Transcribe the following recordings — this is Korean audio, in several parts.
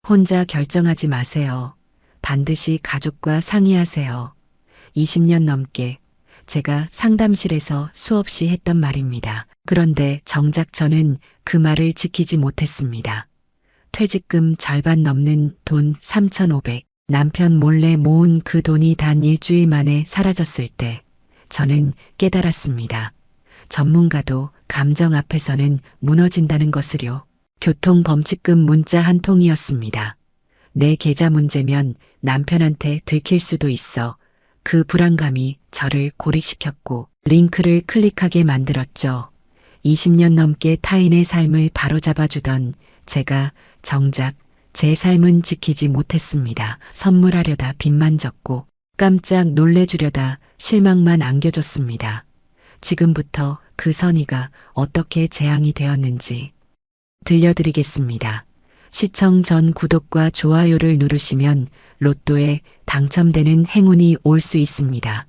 혼자 결정하지 마세요. 반드시 가족과 상의하세요. 20년 넘게 제가 상담실에서 수없이 했던 말입니다. 그런데 정작 저는 그 말을 지키지 못했습니다. 퇴직금 절반 넘는 돈 3,500, 남편 몰래 모은 그 돈이 단 일주일 만에 사라졌을 때 저는 깨달았습니다. 전문가도 감정 앞에서는 무너진다는 것을요. 교통범칙금 문자 한 통이었습니다. 내 계좌 문제면 남편한테 들킬 수도 있어. 그 불안감이 저를 고립시켰고 링크를 클릭하게 만들었죠. 20년 넘게 타인의 삶을 바로잡아주던 제가 정작 제 삶은 지키지 못했습니다. 선물하려다 빚만 졌고 깜짝 놀래주려다 실망만 안겨줬습니다. 지금부터 그 선의가 어떻게 재앙이 되었는지 들려드리겠습니다. 시청 전 구독과 좋아요를 누르시면 로또에 당첨되는 행운이 올 수 있습니다.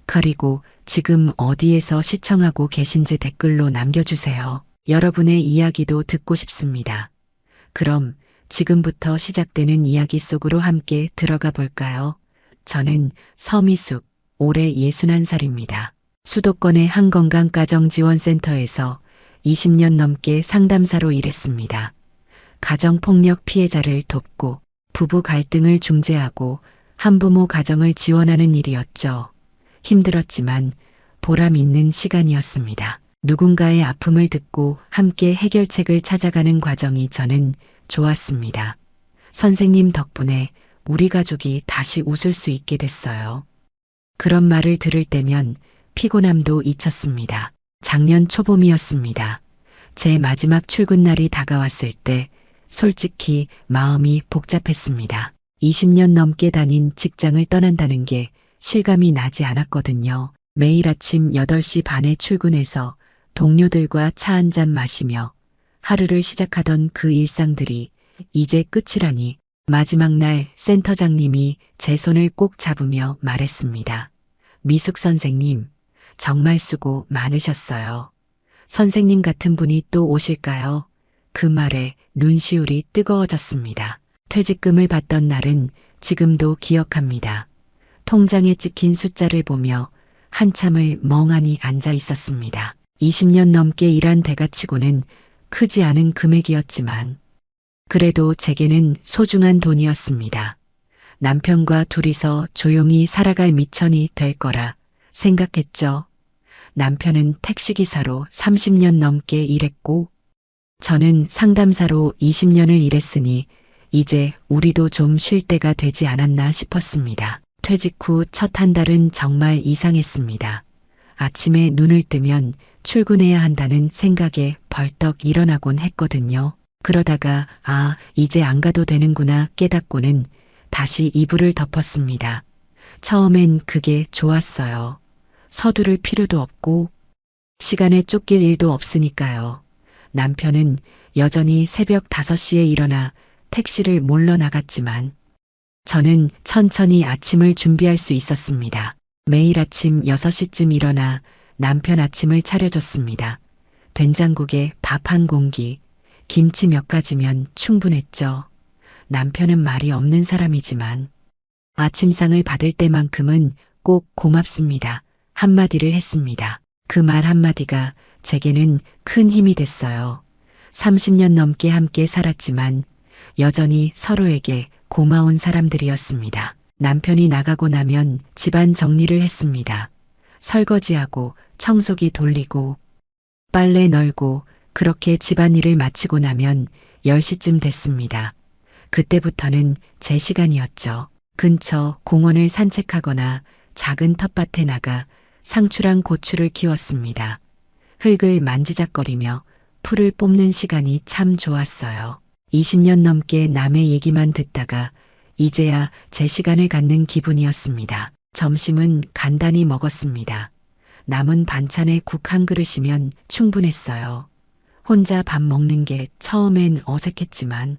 그리고 지금 어디에서 시청하고 계신지 댓글로 남겨주세요. 여러분의 이야기도 듣고 싶습니다. 그럼 지금부터 시작되는 이야기 속으로 함께 들어가 볼까요? 저는 서미숙, 올해 61살입니다. 수도권의 한 건강가정지원센터에서 20년 넘게 상담사로 일했습니다. 가정폭력 피해자를 돕고 부부 갈등을 중재하고 한부모 가정을 지원하는 일이었죠. 힘들었지만 보람 있는 시간이었습니다. 누군가의 아픔을 듣고 함께 해결책을 찾아가는 과정이 저는 좋았습니다. 선생님 덕분에 우리 가족이 다시 웃을 수 있게 됐어요. 그런 말을 들을 때면 피곤함도 잊혔습니다. 작년 초봄이었습니다. 제 마지막 출근 날이 다가왔을 때 솔직히 마음이 복잡했습니다. 20년 넘게 다닌 직장을 떠난다는 게 실감이 나지 않았거든요. 매일 아침 8시 반에 출근해서 동료들과 차 한잔 마시며 하루를 시작하던 그 일상들이 이제 끝이라니 마지막 날 센터장님이 제 손을 꼭 잡으며 말했습니다. 미숙 선생님, 정말 수고 많으셨어요. 선생님 같은 분이 또 오실까요? 그 말에 눈시울이 뜨거워졌습니다. 퇴직금을 받던 날은 지금도 기억합니다. 통장에 찍힌 숫자를 보며 한참을 멍하니 앉아 있었습니다. 20년 넘게 일한 대가치고는 크지 않은 금액이었지만 그래도 제게는 소중한 돈이었습니다. 남편과 둘이서 조용히 살아갈 미천이 될 거라 생각했죠. 남편은 택시기사로 30년 넘게 일했고 저는 상담사로 20년을 일했으니 이제 우리도 좀 쉴 때가 되지 않았나 싶었습니다. 퇴직 후 첫 한 달은 정말 이상했습니다. 아침에 눈을 뜨면 출근해야 한다는 생각에 벌떡 일어나곤 했거든요. 그러다가 이제 안 가도 되는구나 깨닫고는 다시 이불을 덮었습니다. 처음엔 그게 좋았어요. 서두를 필요도 없고 시간에 쫓길 일도 없으니까요. 남편은 여전히 새벽 5시에 일어나 택시를 몰러 나갔지만 저는 천천히 아침을 준비할 수 있었습니다. 매일 아침 6시쯤 일어나 남편 아침을 차려줬습니다. 된장국에 밥 한 공기, 김치 몇 가지면 충분했죠. 남편은 말이 없는 사람이지만 아침상을 받을 때만큼은 꼭 고맙습니다. 한마디를 했습니다. 그 말 한마디가 제게는 큰 힘이 됐어요. 30년 넘게 함께 살았지만 여전히 서로에게 고마운 사람들이었습니다. 남편이 나가고 나면 집안 정리를 했습니다. 설거지하고 청소기 돌리고 빨래 널고 그렇게 집안일을 마치고 나면 10시쯤 됐습니다. 그때부터는 제 시간이었죠. 근처 공원을 산책하거나 작은 텃밭에 나가 상추랑 고추를 키웠습니다. 흙을 만지작거리며 풀을 뽑는 시간이 참 좋았어요. 20년 넘게 남의 얘기만 듣다가 이제야 제 시간을 갖는 기분이었습니다. 점심은 간단히 먹었습니다. 남은 반찬에 국 한 그릇이면 충분했어요. 혼자 밥 먹는 게 처음엔 어색했지만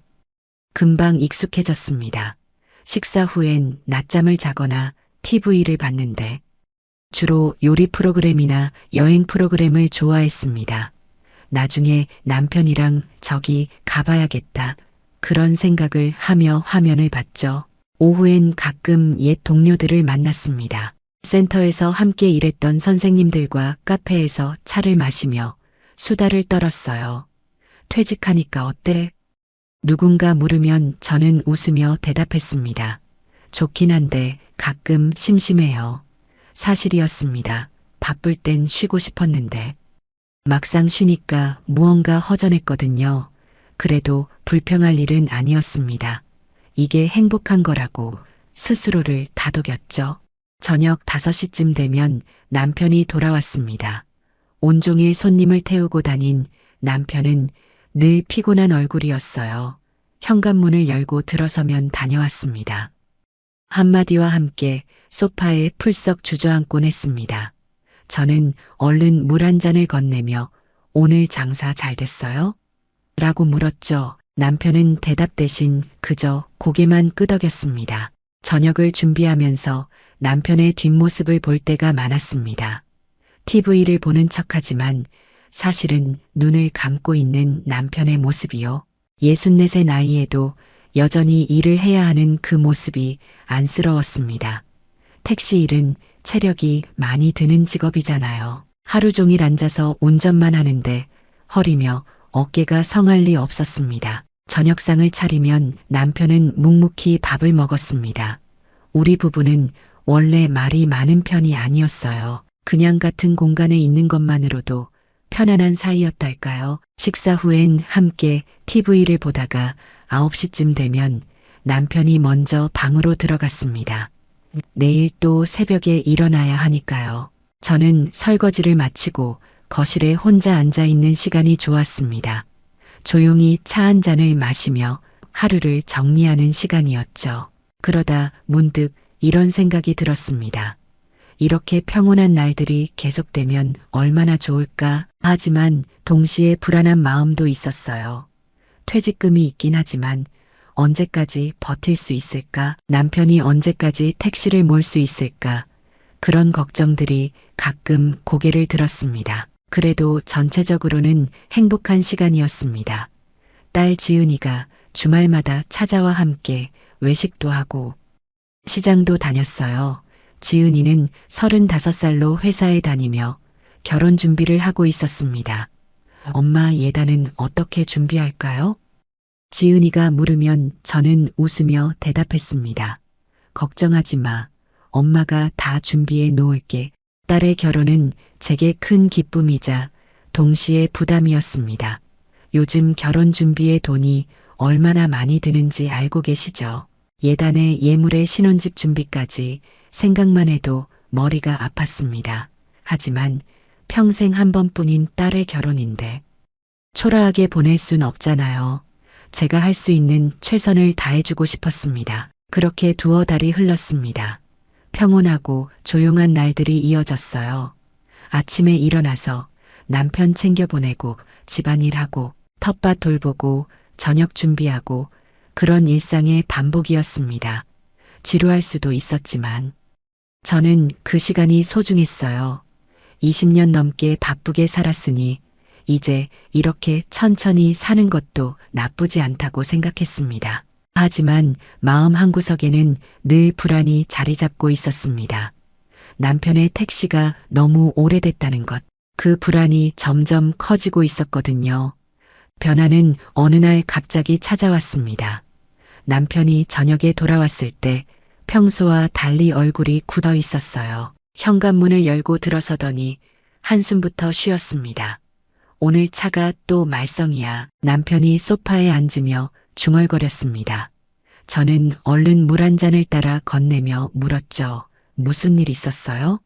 금방 익숙해졌습니다. 식사 후엔 낮잠을 자거나 TV를 봤는데 주로 요리 프로그램이나 여행 프로그램을 좋아했습니다. 나중에 남편이랑 저기 가봐야겠다 그런 생각을 하며 화면을 봤죠. 오후엔 가끔 옛 동료들을 만났습니다. 센터에서 함께 일했던 선생님들과 카페에서 차를 마시며 수다를 떨었어요. 퇴직하니까 어때? 누군가 물으면 저는 웃으며 대답했습니다. 좋긴 한데 가끔 심심해요. 사실이었습니다. 바쁠 땐 쉬고 싶었는데. 막상 쉬니까 무언가 허전했거든요. 그래도 불평할 일은 아니었습니다. 이게 행복한 거라고 스스로를 다독였죠. 저녁 5시쯤 되면 남편이 돌아왔습니다. 온종일 손님을 태우고 다닌 남편은 늘 피곤한 얼굴이었어요. 현관문을 열고 들어서면 다녀왔습니다. 한마디와 함께 소파에 풀썩 주저앉곤 했습니다. 저는 얼른 물 한 잔을 건네며 오늘 장사 잘 됐어요? 라고 물었죠. 남편은 대답 대신 그저 고개만 끄덕였습니다. 저녁을 준비하면서 남편의 뒷모습을 볼 때가 많았습니다. TV를 보는 척하지만 사실은 눈을 감고 있는 남편의 모습이요. 64세 나이에도 여전히 일을 해야 하는 그 모습이 안쓰러웠습니다. 택시 일은 체력이 많이 드는 직업이잖아요. 하루 종일 앉아서 운전만 하는데 허리며 어깨가 성할 리 없었습니다. 저녁상을 차리면 남편은 묵묵히 밥을 먹었습니다. 우리 부부는 원래 말이 많은 편이 아니었어요. 그냥 같은 공간에 있는 것만으로도 편안한 사이였달까요? 식사 후엔 함께 TV를 보다가 9시쯤 되면 남편이 먼저 방으로 들어갔습니다. 내일 또 새벽에 일어나야 하니까요. 저는 설거지를 마치고 거실에 혼자 앉아 있는 시간이 좋았습니다. 조용히 차 한 잔을 마시며 하루를 정리하는 시간이었죠. 그러다 문득 이런 생각이 들었습니다. 이렇게 평온한 날들이 계속되면 얼마나 좋을까? 하지만 동시에 불안한 마음도 있었어요. 퇴직금이 있긴 하지만 언제까지 버틸 수 있을까? 남편이 언제까지 택시를 몰 수 있을까? 그런 걱정들이 가끔 고개를 들었습니다. 그래도 전체적으로는 행복한 시간이었습니다. 딸 지은이가 주말마다 찾아와 함께 외식도 하고 시장도 다녔어요. 지은이는 35살로 회사에 다니며 결혼 준비를 하고 있었습니다. 엄마 예단은 어떻게 준비할까요? 지은이가 물으면 저는 웃으며 대답했습니다. 걱정하지 마. 엄마가 다 준비해 놓을게. 딸의 결혼은 제게 큰 기쁨이자 동시에 부담이었습니다. 요즘 결혼 준비에 돈이 얼마나 많이 드는지 알고 계시죠? 예단에 예물의 신혼집 준비까지 생각만 해도 머리가 아팠습니다. 하지만 평생 한 번뿐인 딸의 결혼인데 초라하게 보낼 순 없잖아요. 제가 할 수 있는 최선을 다해주고 싶었습니다. 그렇게 두어 달이 흘렀습니다. 평온하고 조용한 날들이 이어졌어요. 아침에 일어나서 남편 챙겨보내고 집안일하고 텃밭 돌보고 저녁 준비하고 그런 일상의 반복이었습니다. 지루할 수도 있었지만 저는 그 시간이 소중했어요. 20년 넘게 바쁘게 살았으니 이제 이렇게 천천히 사는 것도 나쁘지 않다고 생각했습니다. 하지만 마음 한구석에는 늘 불안이 자리 잡고 있었습니다. 남편의 택시가 너무 오래됐다는 것. 그 불안이 점점 커지고 있었거든요. 변화는 어느 날 갑자기 찾아왔습니다. 남편이 저녁에 돌아왔을 때 평소와 달리 얼굴이 굳어 있었어요. 현관문을 열고 들어서더니 한숨부터 쉬었습니다. 오늘 차가 또 말썽이야. 남편이 소파에 앉으며 중얼거렸습니다. 저는 얼른 물 한 잔을 따라 건네며 물었죠. 무슨 일 있었어요?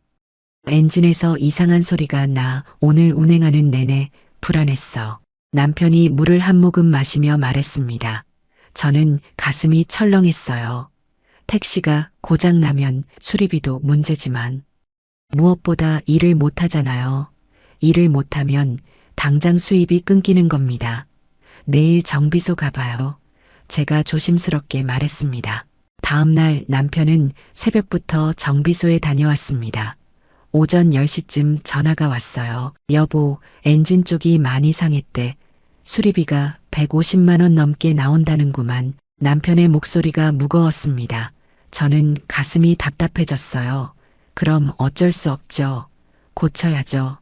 엔진에서 이상한 소리가 나 오늘 운행하는 내내 불안했어. 남편이 물을 한 모금 마시며 말했습니다. 저는 가슴이 철렁했어요. 택시가 고장나면 수리비도 문제지만 무엇보다 일을 못하잖아요. 일을 못하면 당장 수입이 끊기는 겁니다. 내일 정비소 가봐요. 제가 조심스럽게 말했습니다. 다음 날 남편은 새벽부터 정비소에 다녀왔습니다. 오전 10시쯤 전화가 왔어요. 여보, 엔진 쪽이 많이 상했대. 수리비가 150만 원 넘게 나온다는구만. 남편의 목소리가 무거웠습니다. 저는 가슴이 답답해졌어요. 그럼 어쩔 수 없죠. 고쳐야죠.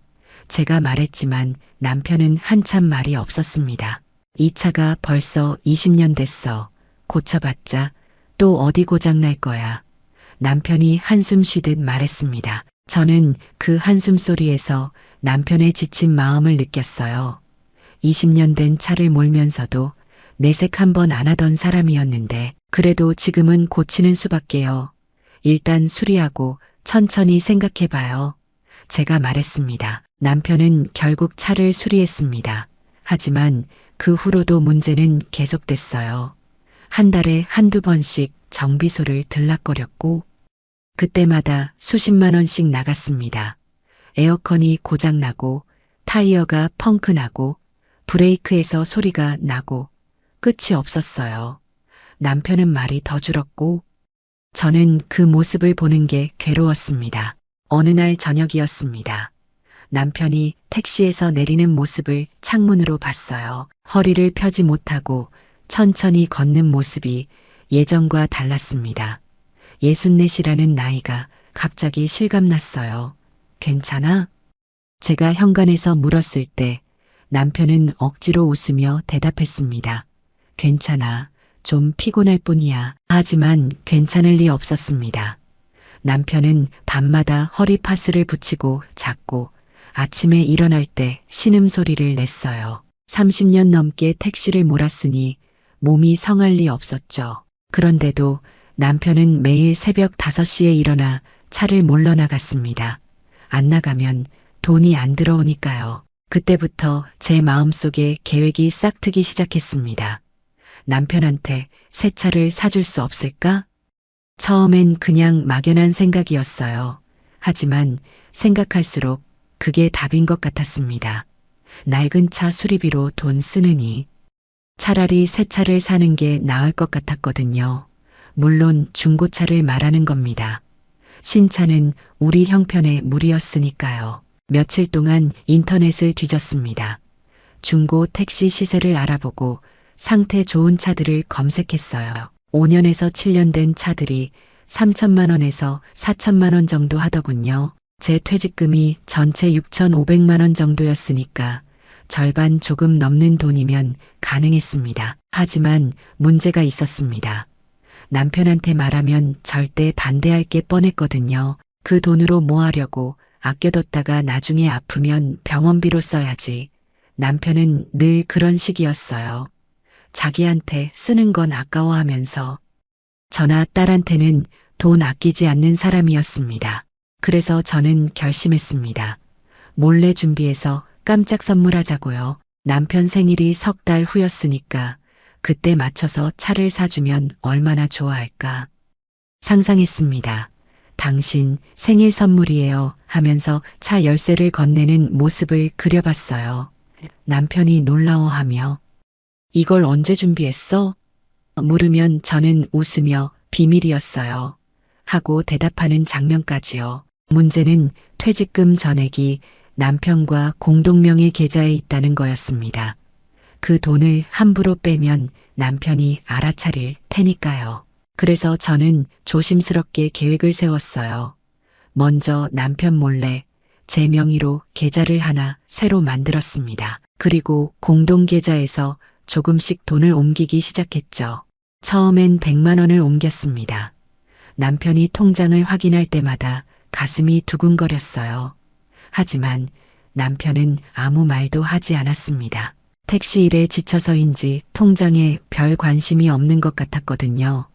제가 말했지만 남편은 한참 말이 없었습니다. 이 차가 벌써 20년 됐어. 고쳐봤자 또 어디 고장 날 거야. 남편이 한숨 쉬듯 말했습니다. 저는 그 한숨 소리에서 남편의 지친 마음을 느꼈어요. 20년 된 차를 몰면서도 내색 한 번 안 하던 사람이었는데 그래도 지금은 고치는 수밖에요. 일단 수리하고 천천히 생각해봐요. 제가 말했습니다. 남편은 결국 차를 수리했습니다. 하지만 그 후로도 문제는 계속됐어요. 한 달에 한두 번씩 정비소를 들락거렸고 그때마다 수십만 원씩 나갔습니다. 에어컨이 고장나고 타이어가 펑크나고 브레이크에서 소리가 나고 끝이 없었어요. 남편은 말이 더 줄었고 저는 그 모습을 보는 게 괴로웠습니다. 어느 날 저녁이었습니다. 남편이 택시에서 내리는 모습을 창문으로 봤어요. 허리를 펴지 못하고 천천히 걷는 모습이 예전과 달랐습니다. 64이라는 나이가 갑자기 실감났어요. 괜찮아? 제가 현관에서 물었을 때 남편은 억지로 웃으며 대답했습니다. 괜찮아. 좀 피곤할 뿐이야. 하지만 괜찮을 리 없었습니다. 남편은 밤마다 허리 파스를 붙이고 잤고 아침에 일어날 때 신음소리를 냈어요. 30년 넘게 택시를 몰았으니 몸이 성할 리 없었죠. 그런데도 남편은 매일 새벽 5시에 일어나 차를 몰러 나갔습니다. 안 나가면 돈이 안 들어오니까요. 그때부터 제 마음속에 계획이 싹트기 시작했습니다. 남편한테 새 차를 사줄 수 없을까? 처음엔 그냥 막연한 생각이었어요. 하지만 생각할수록 그게 답인 것 같았습니다. 낡은 차 수리비로 돈 쓰느니 차라리 새 차를 사는 게 나을 것 같았거든요. 물론 중고차를 말하는 겁니다. 신차는 우리 형편의 무리였으니까요. 며칠 동안 인터넷을 뒤졌습니다. 중고 택시 시세를 알아보고 상태 좋은 차들을 검색했어요. 5년에서 7년 된 차들이 3천만 원에서 4천만 원 정도 하더군요. 제 퇴직금이 전체 6,500만 원 정도였으니까 절반 조금 넘는 돈이면 가능했습니다. 하지만 문제가 있었습니다. 남편한테 말하면 절대 반대할 게 뻔했거든요. 그 돈으로 뭐 하려고 아껴뒀다가 나중에 아프면 병원비로 써야지. 남편은 늘 그런 식이었어요. 자기한테 쓰는 건 아까워하면서 저나 딸한테는 돈 아끼지 않는 사람이었습니다. 그래서 저는 결심했습니다. 몰래 준비해서 깜짝 선물하자고요. 남편 생일이 석 달 후였으니까 그때 맞춰서 차를 사주면 얼마나 좋아할까. 상상했습니다. 당신 생일 선물이에요 하면서 차 열쇠를 건네는 모습을 그려봤어요. 남편이 놀라워하며 이걸 언제 준비했어? 물으면 저는 웃으며 비밀이었어요. 하고 대답하는 장면까지요. 문제는 퇴직금 전액이 남편과 공동명의 계좌에 있다는 거였습니다. 그 돈을 함부로 빼면 남편이 알아차릴 테니까요. 그래서 저는 조심스럽게 계획을 세웠어요. 먼저 남편 몰래 제 명의로 계좌를 하나 새로 만들었습니다. 그리고 공동계좌에서 조금씩 돈을 옮기기 시작했죠. 처음엔 100만 원을 옮겼습니다. 남편이 통장을 확인할 때마다 가슴이 두근거렸어요. 하지만 남편은 아무 말도 하지 않았습니다. 택시 일에 지쳐서인지 통장에 별 관심이 없는 것 같았거든요.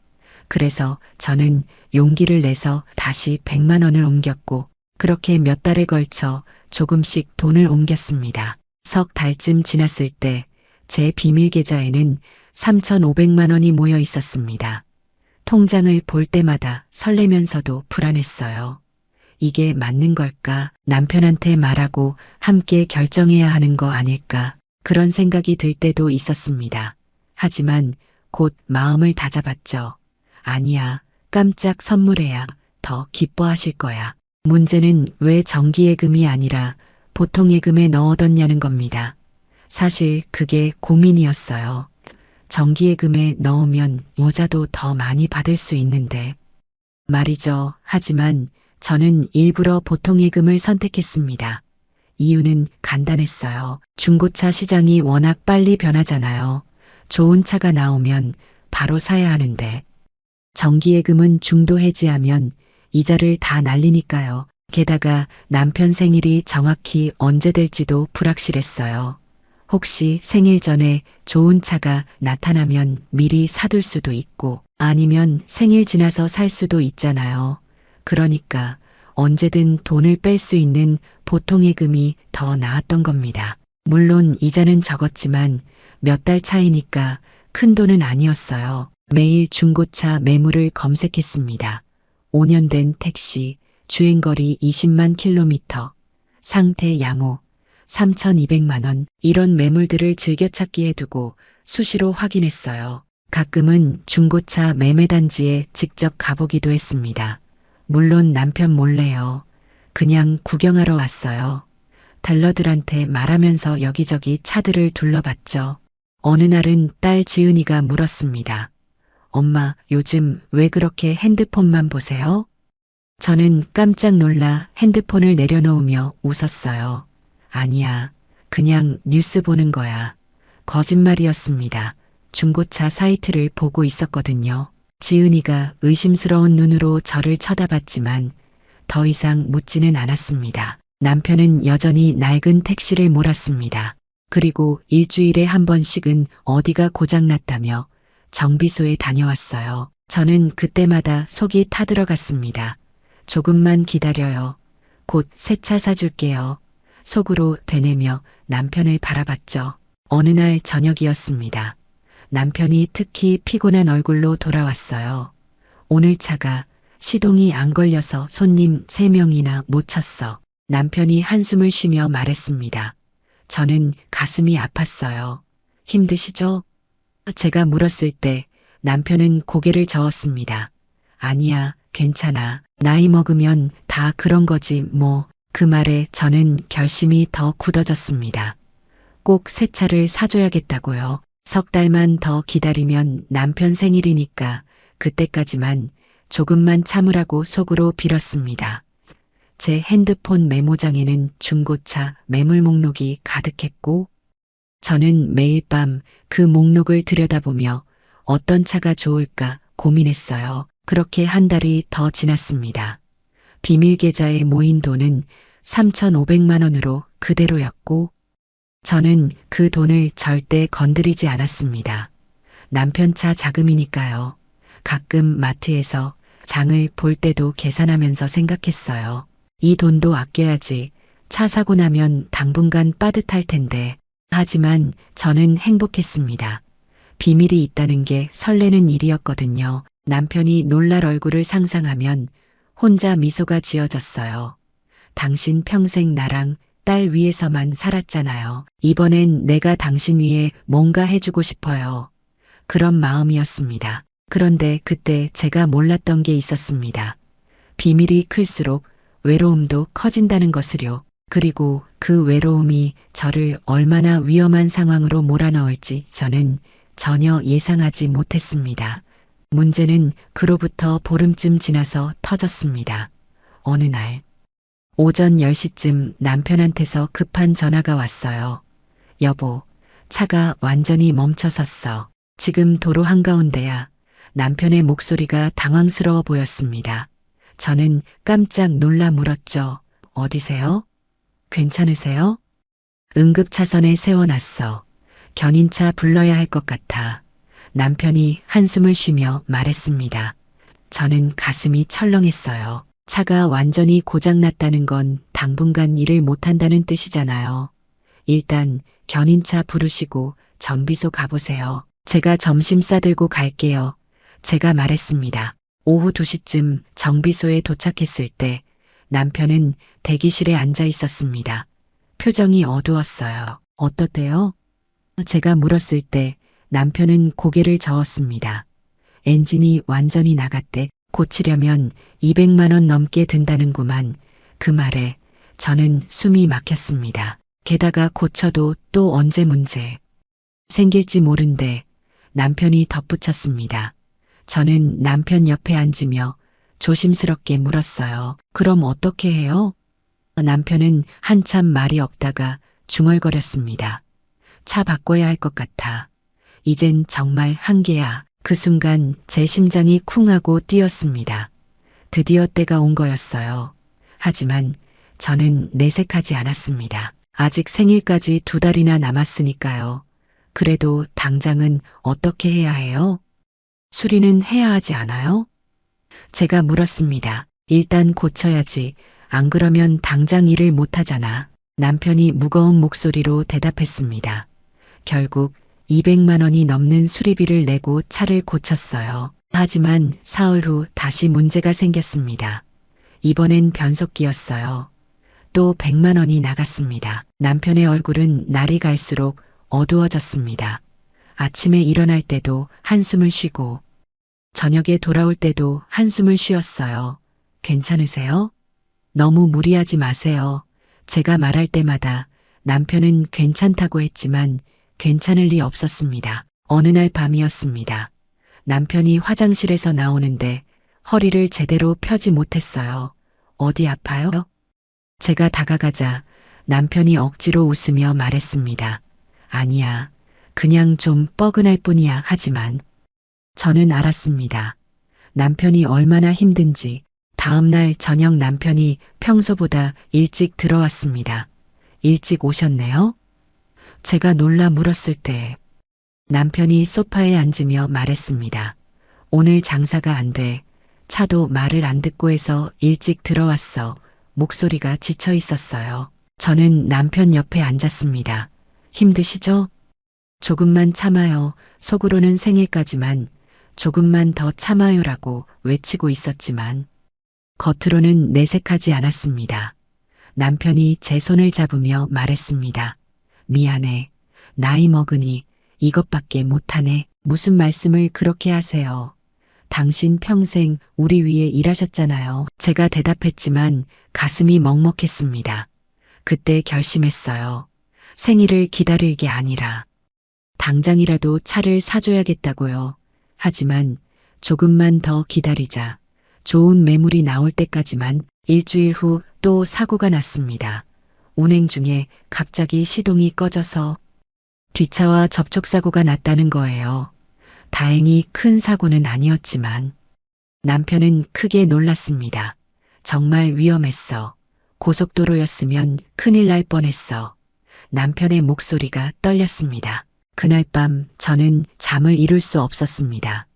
그래서 저는 용기를 내서 다시 100만 원을 옮겼고 그렇게 몇 달에 걸쳐 조금씩 돈을 옮겼습니다. 석 달쯤 지났을 때 제 비밀 계좌에는 3,500만 원이 모여 있었습니다. 통장을 볼 때마다 설레면서도 불안했어요. 이게 맞는 걸까? 남편한테 말하고 함께 결정해야 하는 거 아닐까? 그런 생각이 들 때도 있었습니다. 하지만 곧 마음을 다잡았죠. 아니야, 깜짝 선물해야 더 기뻐하실 거야. 문제는 왜 정기예금이 아니라 보통 예금에 넣어뒀냐는 겁니다. 사실 그게 고민이었어요. 정기예금에 넣으면 이자도 더 많이 받을 수 있는데 말이죠. 하지만 저는 일부러 보통예금을 선택했습니다. 이유는 간단했어요. 중고차 시장이 워낙 빨리 변하잖아요. 좋은 차가 나오면 바로 사야 하는데 정기예금은 중도 해지하면 이자를 다 날리니까요. 게다가 남편 생일이 정확히 언제 될지도 불확실했어요. 혹시 생일 전에 좋은 차가 나타나면 미리 사둘 수도 있고 아니면 생일 지나서 살 수도 있잖아요. 그러니까 언제든 돈을 뺄 수 있는 보통예금이 더 나았던 겁니다. 물론 이자는 적었지만 몇 달 차이니까 큰 돈은 아니었어요. 매일 중고차 매물을 검색했습니다. 5년 된 택시, 주행거리 20만 킬로미터, 상태 양호, 3,200만 원 이런 매물들을 즐겨찾기에 두고 수시로 확인했어요. 가끔은 중고차 매매단지에 직접 가보기도 했습니다. 물론 남편 몰래요. 그냥 구경하러 왔어요. 달러들한테 말하면서 여기저기 차들을 둘러봤죠. 어느 날은 딸 지은이가 물었습니다. 엄마, 요즘 왜 그렇게 핸드폰만 보세요? 저는 깜짝 놀라 핸드폰을 내려놓으며 웃었어요. 아니야, 그냥 뉴스 보는 거야. 거짓말이었습니다. 중고차 사이트를 보고 있었거든요. 지은이가 의심스러운 눈으로 저를 쳐다봤지만 더 이상 묻지는 않았습니다. 남편은 여전히 낡은 택시를 몰았습니다. 그리고 일주일에 한 번씩은 어디가 고장났다며 정비소에 다녀왔어요. 저는 그때마다 속이 타들어갔습니다. 조금만 기다려요. 곧 새 차 사줄게요. 속으로 되뇌며 남편을 바라봤죠. 어느 날 저녁이었습니다. 남편이 특히 피곤한 얼굴로 돌아왔어요. 오늘 차가 시동이 안 걸려서 손님 3명이나 못 쳤어. 남편이 한숨을 쉬며 말했습니다. 저는 가슴이 아팠어요. 힘드시죠? 제가 물었을 때 남편은 고개를 저었습니다. 아니야, 괜찮아. 나이 먹으면 다 그런 거지 뭐. 그 말에 저는 결심이 더 굳어졌습니다. 꼭 새 차를 사줘야겠다고요. 석 달만 더 기다리면 남편 생일이니까 그때까지만 조금만 참으라고 속으로 빌었습니다. 제 핸드폰 메모장에는 중고차 매물 목록이 가득했고 저는 매일 밤 그 목록을 들여다보며 어떤 차가 좋을까 고민했어요. 그렇게 한 달이 더 지났습니다. 비밀 계좌에 모인 돈은 3,500만 원으로 그대로였고 저는 그 돈을 절대 건드리지 않았습니다. 남편 차 자금이니까요. 가끔 마트에서 장을 볼 때도 계산하면서 생각했어요. 이 돈도 아껴야지. 차 사고 나면 당분간 빠듯할 텐데. 하지만 저는 행복했습니다. 비밀이 있다는 게 설레는 일이었거든요. 남편이 놀랄 얼굴을 상상하면 혼자 미소가 지어졌어요. 당신 평생 나랑 딸 위해서만 살았잖아요. 이번엔 내가 당신 위해 뭔가 해주고 싶어요. 그런 마음이었습니다. 그런데 그때 제가 몰랐던 게 있었습니다. 비밀이 클수록 외로움도 커진다는 것을요. 그리고 그 외로움이 저를 얼마나 위험한 상황으로 몰아넣을지 저는 전혀 예상하지 못했습니다. 문제는 그로부터 보름쯤 지나서 터졌습니다. 어느 날 오전 10시쯤 남편한테서 급한 전화가 왔어요. 여보, 차가 완전히 멈춰섰어. 지금 도로 한가운데야. 남편의 목소리가 당황스러워 보였습니다. 저는 깜짝 놀라 물었죠. 어디세요? 괜찮으세요? 응급차선에 세워놨어. 견인차 불러야 할 것 같아. 남편이 한숨을 쉬며 말했습니다. 저는 가슴이 철렁했어요. 차가 완전히 고장났다는 건 당분간 일을 못한다는 뜻이잖아요. 일단 견인차 부르시고 정비소 가보세요. 제가 점심 싸들고 갈게요. 제가 말했습니다. 오후 2시쯤 정비소에 도착했을 때 남편은 대기실에 앉아 있었습니다. 표정이 어두웠어요. 어떻대요? 제가 물었을 때 남편은 고개를 저었습니다. 엔진이 완전히 나갔대. 고치려면 200만 원 넘게 든다는구만. 그 말에 저는 숨이 막혔습니다. 게다가 고쳐도 또 언제 문제 생길지 모른대 남편이 덧붙였습니다. 저는 남편 옆에 앉으며 조심스럽게 물었어요. 그럼 어떻게 해요? 남편은 한참 말이 없다가 중얼거렸습니다. 차 바꿔야 할 것 같아. 이젠 정말 한계야. 그 순간 제 심장이 쿵 하고 뛰었습니다. 드디어 때가 온 거였어요. 하지만 저는 내색하지 않았습니다. 아직 생일까지 2달이나 남았으니까요. 그래도 당장은 어떻게 해야 해요? 수리는 해야 하지 않아요? 제가 물었습니다. 일단 고쳐야지. 안 그러면 당장 일을 못 하잖아. 남편이 무거운 목소리로 대답했습니다. 결국 200만 원이 넘는 수리비를 내고 차를 고쳤어요. 하지만 사흘 후 다시 문제가 생겼습니다. 이번엔 변속기였어요. 또 100만 원이 나갔습니다. 남편의 얼굴은 날이 갈수록 어두워졌습니다. 아침에 일어날 때도 한숨을 쉬고 저녁에 돌아올 때도 한숨을 쉬었어요. 괜찮으세요? 너무 무리하지 마세요. 제가 말할 때마다 남편은 괜찮다고 했지만 괜찮을 리 없었습니다. 어느 날 밤이었습니다. 남편이 화장실에서 나오는데 허리를 제대로 펴지 못했어요. 어디 아파요? 제가 다가가자 남편이 억지로 웃으며 말했습니다. 아니야. 그냥 좀 뻐근할 뿐이야. 하지만 저는 알았습니다. 남편이 얼마나 힘든지. 다음 날 저녁 남편이 평소보다 일찍 들어왔습니다. 일찍 오셨네요? 제가 놀라 물었을 때 남편이 소파에 앉으며 말했습니다. 오늘 장사가 안 돼. 차도 말을 안 듣고 해서 일찍 들어왔어. 목소리가 지쳐 있었어요. 저는 남편 옆에 앉았습니다. 힘드시죠? 조금만 참아요. 속으로는 생일까지만 조금만 더 참아요라고 외치고 있었지만 겉으로는 내색하지 않았습니다. 남편이 제 손을 잡으며 말했습니다. 미안해. 나이 먹으니 이것밖에 못하네. 무슨 말씀을 그렇게 하세요. 당신 평생 우리 위해 일하셨잖아요. 제가 대답했지만 가슴이 먹먹했습니다. 그때 결심했어요. 생일을 기다릴 게 아니라 당장이라도 차를 사줘야겠다고요. 하지만 조금만 더 기다리자. 좋은 매물이 나올 때까지만. 일주일 후 또 사고가 났습니다. 운행 중에 갑자기 시동이 꺼져서 뒷차와 접촉사고가 났다는 거예요. 다행히 큰 사고는 아니었지만 남편은 크게 놀랐습니다. 정말 위험했어. 고속도로였으면 큰일 날 뻔했어. 남편의 목소리가 떨렸습니다. 그날 밤 저는 잠을 이룰 수 없었습니다.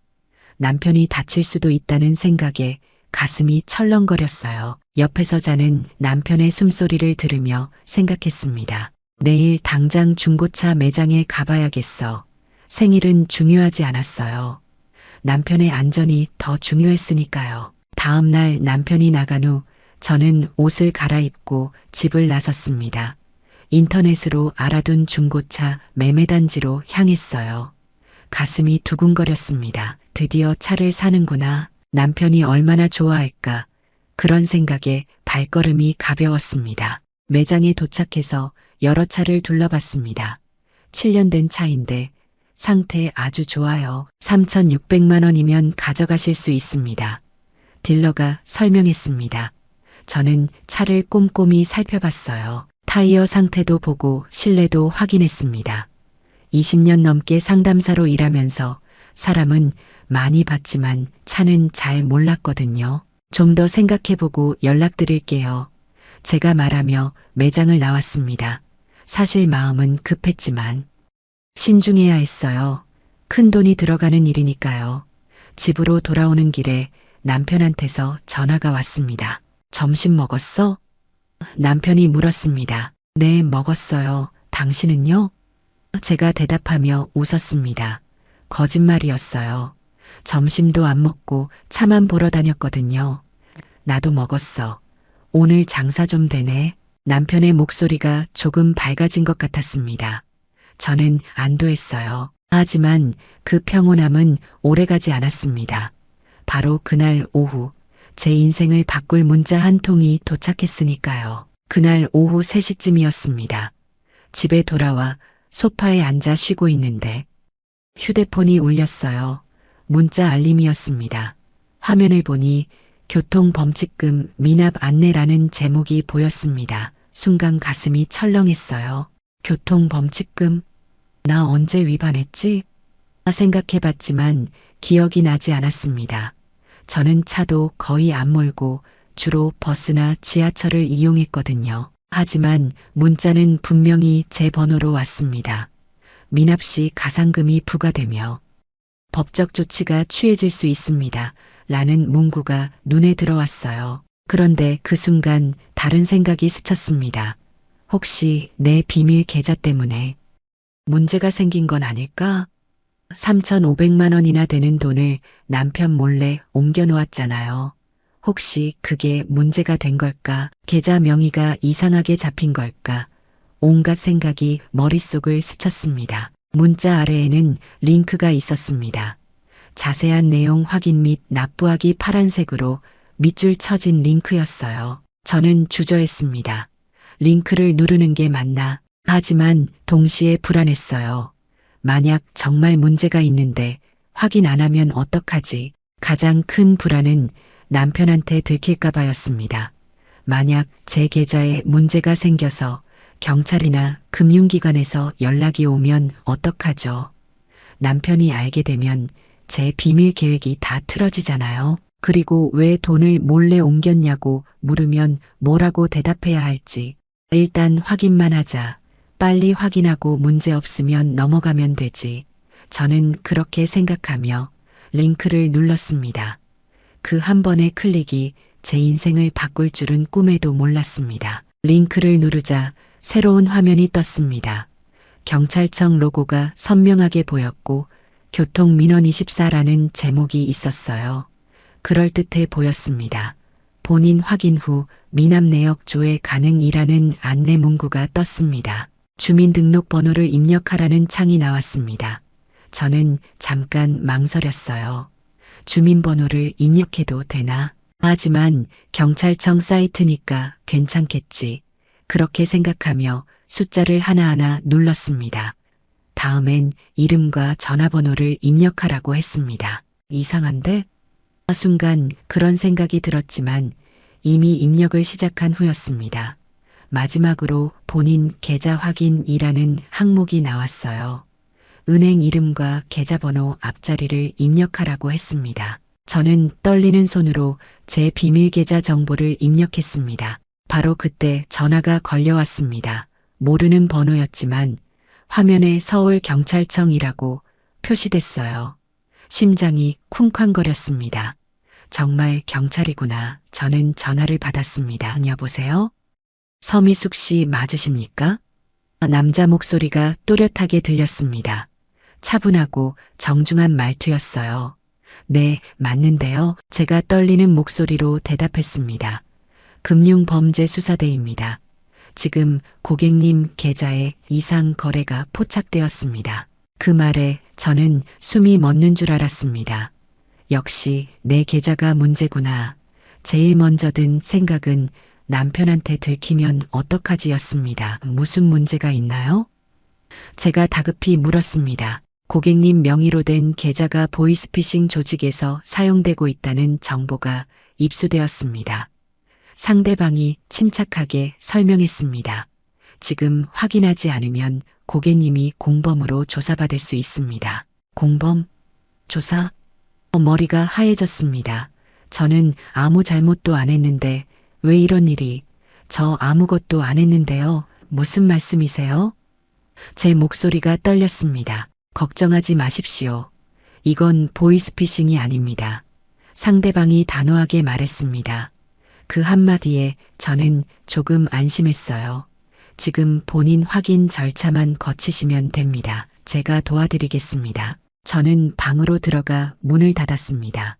남편이 다칠 수도 있다는 생각에 가슴이 철렁거렸어요. 옆에서 자는 남편의 숨소리를 들으며 생각했습니다. 내일 당장 중고차 매장에 가봐야겠어. 생일은 중요하지 않았어요. 남편의 안전이 더 중요했으니까요. 다음 날 남편이 나간 후 저는 옷을 갈아입고 집을 나섰습니다. 인터넷으로 알아둔 중고차 매매단지로 향했어요. 가슴이 두근거렸습니다. 드디어 차를 사는구나. 남편이 얼마나 좋아할까. 그런 생각에 발걸음이 가벼웠습니다. 매장에 도착해서 여러 차를 둘러봤습니다. 7년 된 차인데 상태 아주 좋아요. 3,600만 원이면 가져가실 수 있습니다. 딜러가 설명했습니다. 저는 차를 꼼꼼히 살펴봤어요. 타이어 상태도 보고 실내도 확인했습니다. 20년 넘게 상담사로 일하면서 사람은 많이 봤지만 차는 잘 몰랐거든요. 좀 더 생각해보고 연락드릴게요. 제가 말하며 매장을 나왔습니다. 사실 마음은 급했지만 신중해야 했어요. 큰 돈이 들어가는 일이니까요. 집으로 돌아오는 길에 남편한테서 전화가 왔습니다. 점심 먹었어? 남편이 물었습니다. 네, 먹었어요. 당신은요? 제가 대답하며 웃었습니다. 거짓말이었어요. 점심도 안 먹고 차만 보러 다녔거든요. 나도 먹었어. 오늘 장사 좀 되네. 남편의 목소리가 조금 밝아진 것 같았습니다. 저는 안도했어요. 하지만 그 평온함은 오래가지 않았습니다. 바로 그날 오후 제 인생을 바꿀 문자 한 통이 도착했으니까요. 그날 오후 3시쯤이었습니다. 집에 돌아와 소파에 앉아 쉬고 있는데 휴대폰이 울렸어요. 문자 알림이었습니다. 화면을 보니 교통범칙금 미납 안내라는 제목이 보였습니다. 순간 가슴이 철렁했어요. 교통범칙금? 나 언제 위반했지? 생각해봤지만 기억이 나지 않았습니다. 저는 차도 거의 안 몰고 주로 버스나 지하철을 이용했거든요. 하지만 문자는 분명히 제 번호로 왔습니다. 미납 씨 가상금이 부과되며 법적 조치가 취해질 수 있습니다. 라는 문구가 눈에 들어왔어요. 그런데 그 순간 다른 생각이 스쳤습니다. 혹시 내 비밀 계좌 때문에 문제가 생긴 건 아닐까? 3,500만 원이나 되는 돈을 남편 몰래 옮겨놓았잖아요. 혹시 그게 문제가 된 걸까? 계좌 명의가 이상하게 잡힌 걸까? 온갖 생각이 머릿속을 스쳤습니다. 문자 아래에는 링크가 있었습니다. 자세한 내용 확인 및 납부하기 파란색으로 밑줄 쳐진 링크였어요. 저는 주저했습니다. 링크를 누르는 게 맞나? 하지만 동시에 불안했어요. 만약 정말 문제가 있는데 확인 안 하면 어떡하지? 가장 큰 불안은 남편한테 들킬까 봐였습니다. 만약 제 계좌에 문제가 생겨서 경찰이나 금융기관에서 연락이 오면 어떡하죠? 남편이 알게 되면 제 비밀 계획이 다 틀어지잖아요. 그리고 왜 돈을 몰래 옮겼냐고 물으면 뭐라고 대답해야 할지. 일단 확인만 하자. 빨리 확인하고 문제 없으면 넘어가면 되지. 저는 그렇게 생각하며 링크를 눌렀습니다. 그 한 번의 클릭이 제 인생을 바꿀 줄은 꿈에도 몰랐습니다. 링크를 누르자 새로운 화면이 떴습니다. 경찰청 로고가 선명하게 보였고 교통민원24라는 제목이 있었어요. 그럴듯해 보였습니다. 본인 확인 후 미납 내역 조회 가능이라는 안내 문구가 떴습니다. 주민등록번호를 입력하라는 창이 나왔습니다. 저는 잠깐 망설였어요. 주민번호를 입력해도 되나? 하지만 경찰청 사이트니까 괜찮겠지. 그렇게 생각하며 숫자를 하나하나 눌렀습니다. 다음엔 이름과 전화번호를 입력하라고 했습니다. 이상한데? 순간 그런 생각이 들었지만 이미 입력을 시작한 후였습니다. 마지막으로 본인 계좌 확인이라는 항목이 나왔어요. 은행 이름과 계좌번호 앞자리를 입력하라고 했습니다. 저는 떨리는 손으로 제 비밀 계좌 정보를 입력했습니다. 바로 그때 전화가 걸려왔습니다. 모르는 번호였지만 화면에 서울경찰청이라고 표시됐어요. 심장이 쿵쾅거렸습니다. 정말 경찰이구나. 저는 전화를 받았습니다. 여보세요? 서미숙 씨 맞으십니까? 남자 목소리가 또렷하게 들렸습니다. 차분하고 정중한 말투였어요. 네, 맞는데요. 제가 떨리는 목소리로 대답했습니다. 금융범죄수사대입니다. 지금 고객님 계좌에 이상 거래가 포착되었습니다. 그 말에 저는 숨이 멎는 줄 알았습니다. 역시 내 계좌가 문제구나. 제일 먼저 든 생각은 남편한테 들키면 어떡하지였습니다. 무슨 문제가 있나요? 제가 다급히 물었습니다. 고객님 명의로 된 계좌가 보이스피싱 조직에서 사용되고 있다는 정보가 입수되었습니다. 상대방이 침착하게 설명했습니다. 지금 확인하지 않으면 고객님이 공범으로 조사받을 수 있습니다. 공범? 조사? 머리가 하얘졌습니다. 저는 아무 잘못도 안 했는데 왜 이런 일이? 저 아무것도 안 했는데요. 무슨 말씀이세요? 제 목소리가 떨렸습니다. 걱정하지 마십시오. 이건 보이스피싱이 아닙니다. 상대방이 단호하게 말했습니다. 그 한마디에 저는 조금 안심했어요. 지금 본인 확인 절차만 거치시면 됩니다. 제가 도와드리겠습니다. 저는 방으로 들어가 문을 닫았습니다.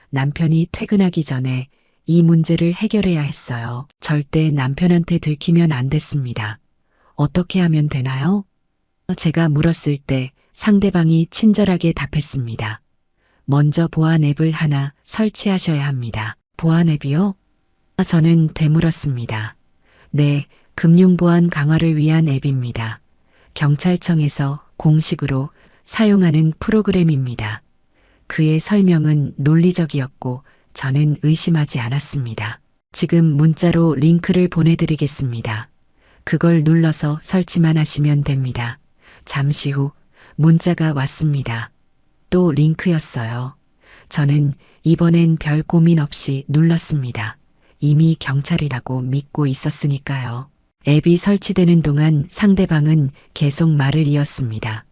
남편이 퇴근하기 전에 이 문제를 해결해야 했어요. 절대 남편한테 들키면 안 됐습니다. 어떻게 하면 되나요? 제가 물었을 때 상대방이 친절하게 답했습니다. 먼저 보안 앱을 하나 설치하셔야 합니다. 보안 앱이요? 저는 되물었습니다. 네, 금융보안 강화를 위한 앱입니다. 경찰청에서 공식으로 사용하는 프로그램입니다. 그의 설명은 논리적이었고 저는 의심하지 않았습니다. 지금 문자로 링크를 보내드리겠습니다. 그걸 눌러서 설치만 하시면 됩니다. 잠시 후 문자가 왔습니다. 또 링크였어요. 저는 이번엔 별 고민 없이 눌렀습니다. 이미 경찰이라고 믿고 있었으니까요. 앱이 설치되는 동안 상대방은 계속 말을 이었습니다.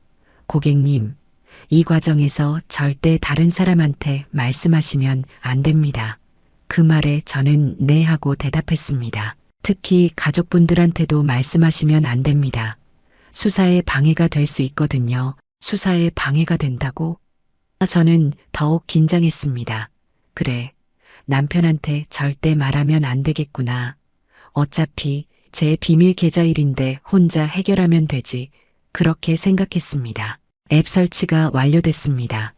고객님, 이 과정에서 절대 다른 사람한테 말씀하시면 안 됩니다. 그 말에 저는 네 하고 대답했습니다. 특히 가족분들한테도 말씀하시면 안 됩니다. 수사에 방해가 될 수 있거든요. 수사에 방해가 된다고? 저는 더욱 긴장했습니다. 그래, 남편한테 절대 말하면 안 되겠구나. 어차피 제 비밀 계좌일인데 혼자 해결하면 되지. 그렇게 생각했습니다. 앱 설치가 완료됐습니다.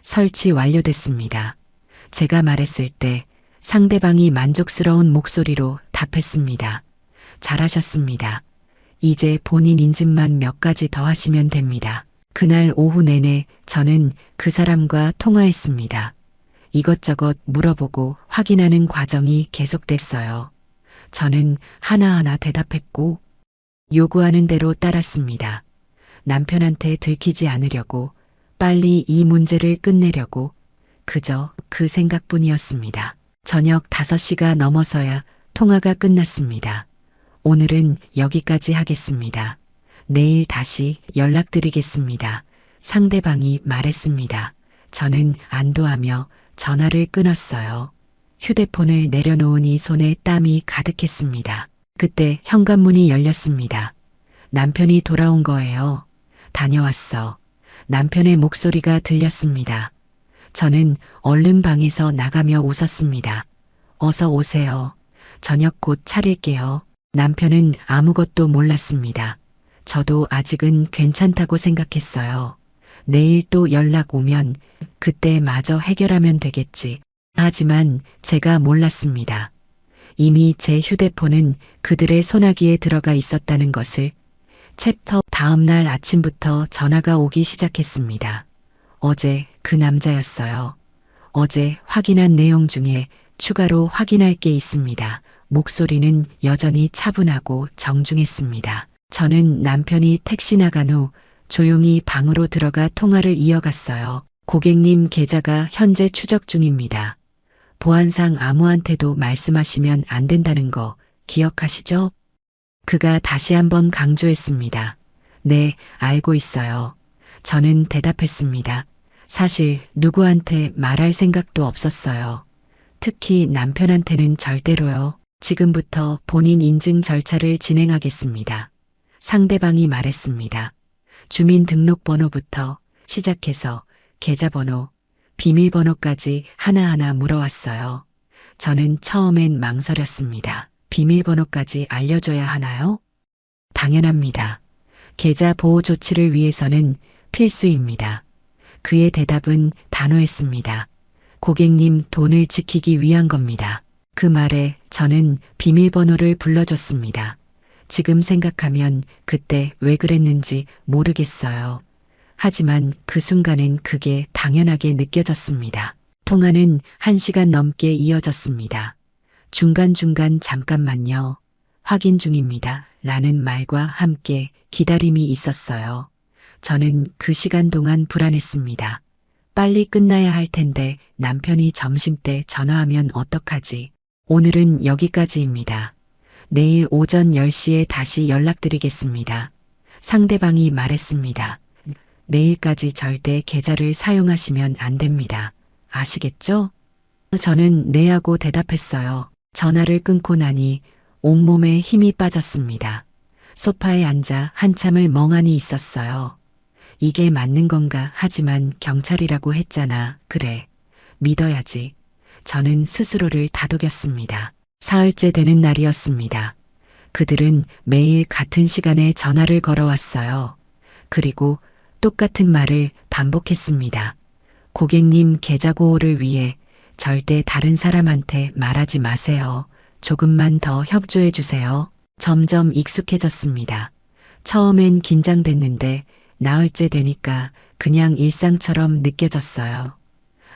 설치 완료됐습니다. 제가 말했을 때 상대방이 만족스러운 목소리로 답했습니다. 잘하셨습니다. 이제 본인 인증만 몇 가지 더 하시면 됩니다. 그날 오후 내내 저는 그 사람과 통화했습니다. 이것저것 물어보고 확인하는 과정이 계속됐어요. 저는 하나하나 대답했고 요구하는 대로 따랐습니다. 남편한테 들키지 않으려고, 빨리 이 문제를 끝내려고, 그저 그 생각뿐이었습니다. 저녁 5시가 넘어서야 통화가 끝났습니다. 오늘은 여기까지 하겠습니다. 내일 다시 연락드리겠습니다. 상대방이 말했습니다. 저는 안도하며 전화를 끊었어요. 휴대폰을 내려놓으니 손에 땀이 가득했습니다. 그때 현관문이 열렸습니다. 남편이 돌아온 거예요. 다녀왔어. 남편의 목소리가 들렸습니다. 저는 얼른 방에서 나가며 웃었습니다. 어서 오세요. 저녁 곧 차릴게요. 남편은 아무것도 몰랐습니다. 저도 아직은 괜찮다고 생각했어요. 내일 또 연락 오면 그때 마저 해결하면 되겠지. 하지만 제가 몰랐습니다. 이미 제 휴대폰은 그들의 소나기에 들어가 있었다는 것을. 챕터 다음 날 아침부터 전화가 오기 시작했습니다. 어제 그 남자였어요. 어제 확인한 내용 중에 추가로 확인할 게 있습니다. 목소리는 여전히 차분하고 정중했습니다. 저는 남편이 택시 나간 후 조용히 방으로 들어가 통화를 이어갔어요. 고객님 계좌가 현재 추적 중입니다. 보안상 아무한테도 말씀하시면 안 된다는 거 기억하시죠? 그가 다시 한번 강조했습니다. 네, 알고 있어요. 저는 대답했습니다. 사실 누구한테 말할 생각도 없었어요. 특히 남편한테는 절대로요. 지금부터 본인 인증 절차를 진행하겠습니다. 상대방이 말했습니다. 주민등록번호부터 시작해서 계좌번호, 비밀번호까지 하나하나 물어왔어요. 저는 처음엔 망설였습니다. 비밀번호까지 알려줘야 하나요? 당연합니다. 계좌 보호 조치를 위해서는 필수입니다. 그의 대답은 단호했습니다. 고객님 돈을 지키기 위한 겁니다. 그 말에 저는 비밀번호를 불러줬습니다. 지금 생각하면 그때 왜 그랬는지 모르겠어요. 하지만 그 순간엔 그게 당연하게 느껴졌습니다. 통화는 1시간 넘게 이어졌습니다. 중간중간 잠깐만요. 확인 중입니다. 라는 말과 함께 기다림이 있었어요. 저는 그 시간 동안 불안했습니다. 빨리 끝나야 할 텐데 남편이 점심때 전화하면 어떡하지? 오늘은 여기까지입니다. 내일 오전 10시에 다시 연락드리겠습니다. 상대방이 말했습니다. 내일까지 절대 계좌를 사용하시면 안 됩니다. 아시겠죠? 저는 네 하고 대답했어요. 전화를 끊고 나니 온몸에 힘이 빠졌습니다. 소파에 앉아 한참을 멍하니 있었어요. 이게 맞는 건가? 하지만 경찰이라고 했잖아. 그래. 믿어야지. 저는 스스로를 다독였습니다. 사흘째 되는 날이었습니다. 그들은 매일 같은 시간에 전화를 걸어왔어요. 그리고 똑같은 말을 반복했습니다. 고객님 계좌 보호를 위해 절대 다른 사람한테 말하지 마세요. 조금만 더 협조해 주세요. 점점 익숙해졌습니다. 처음엔 긴장됐는데 나흘째 되니까 그냥 일상처럼 느껴졌어요.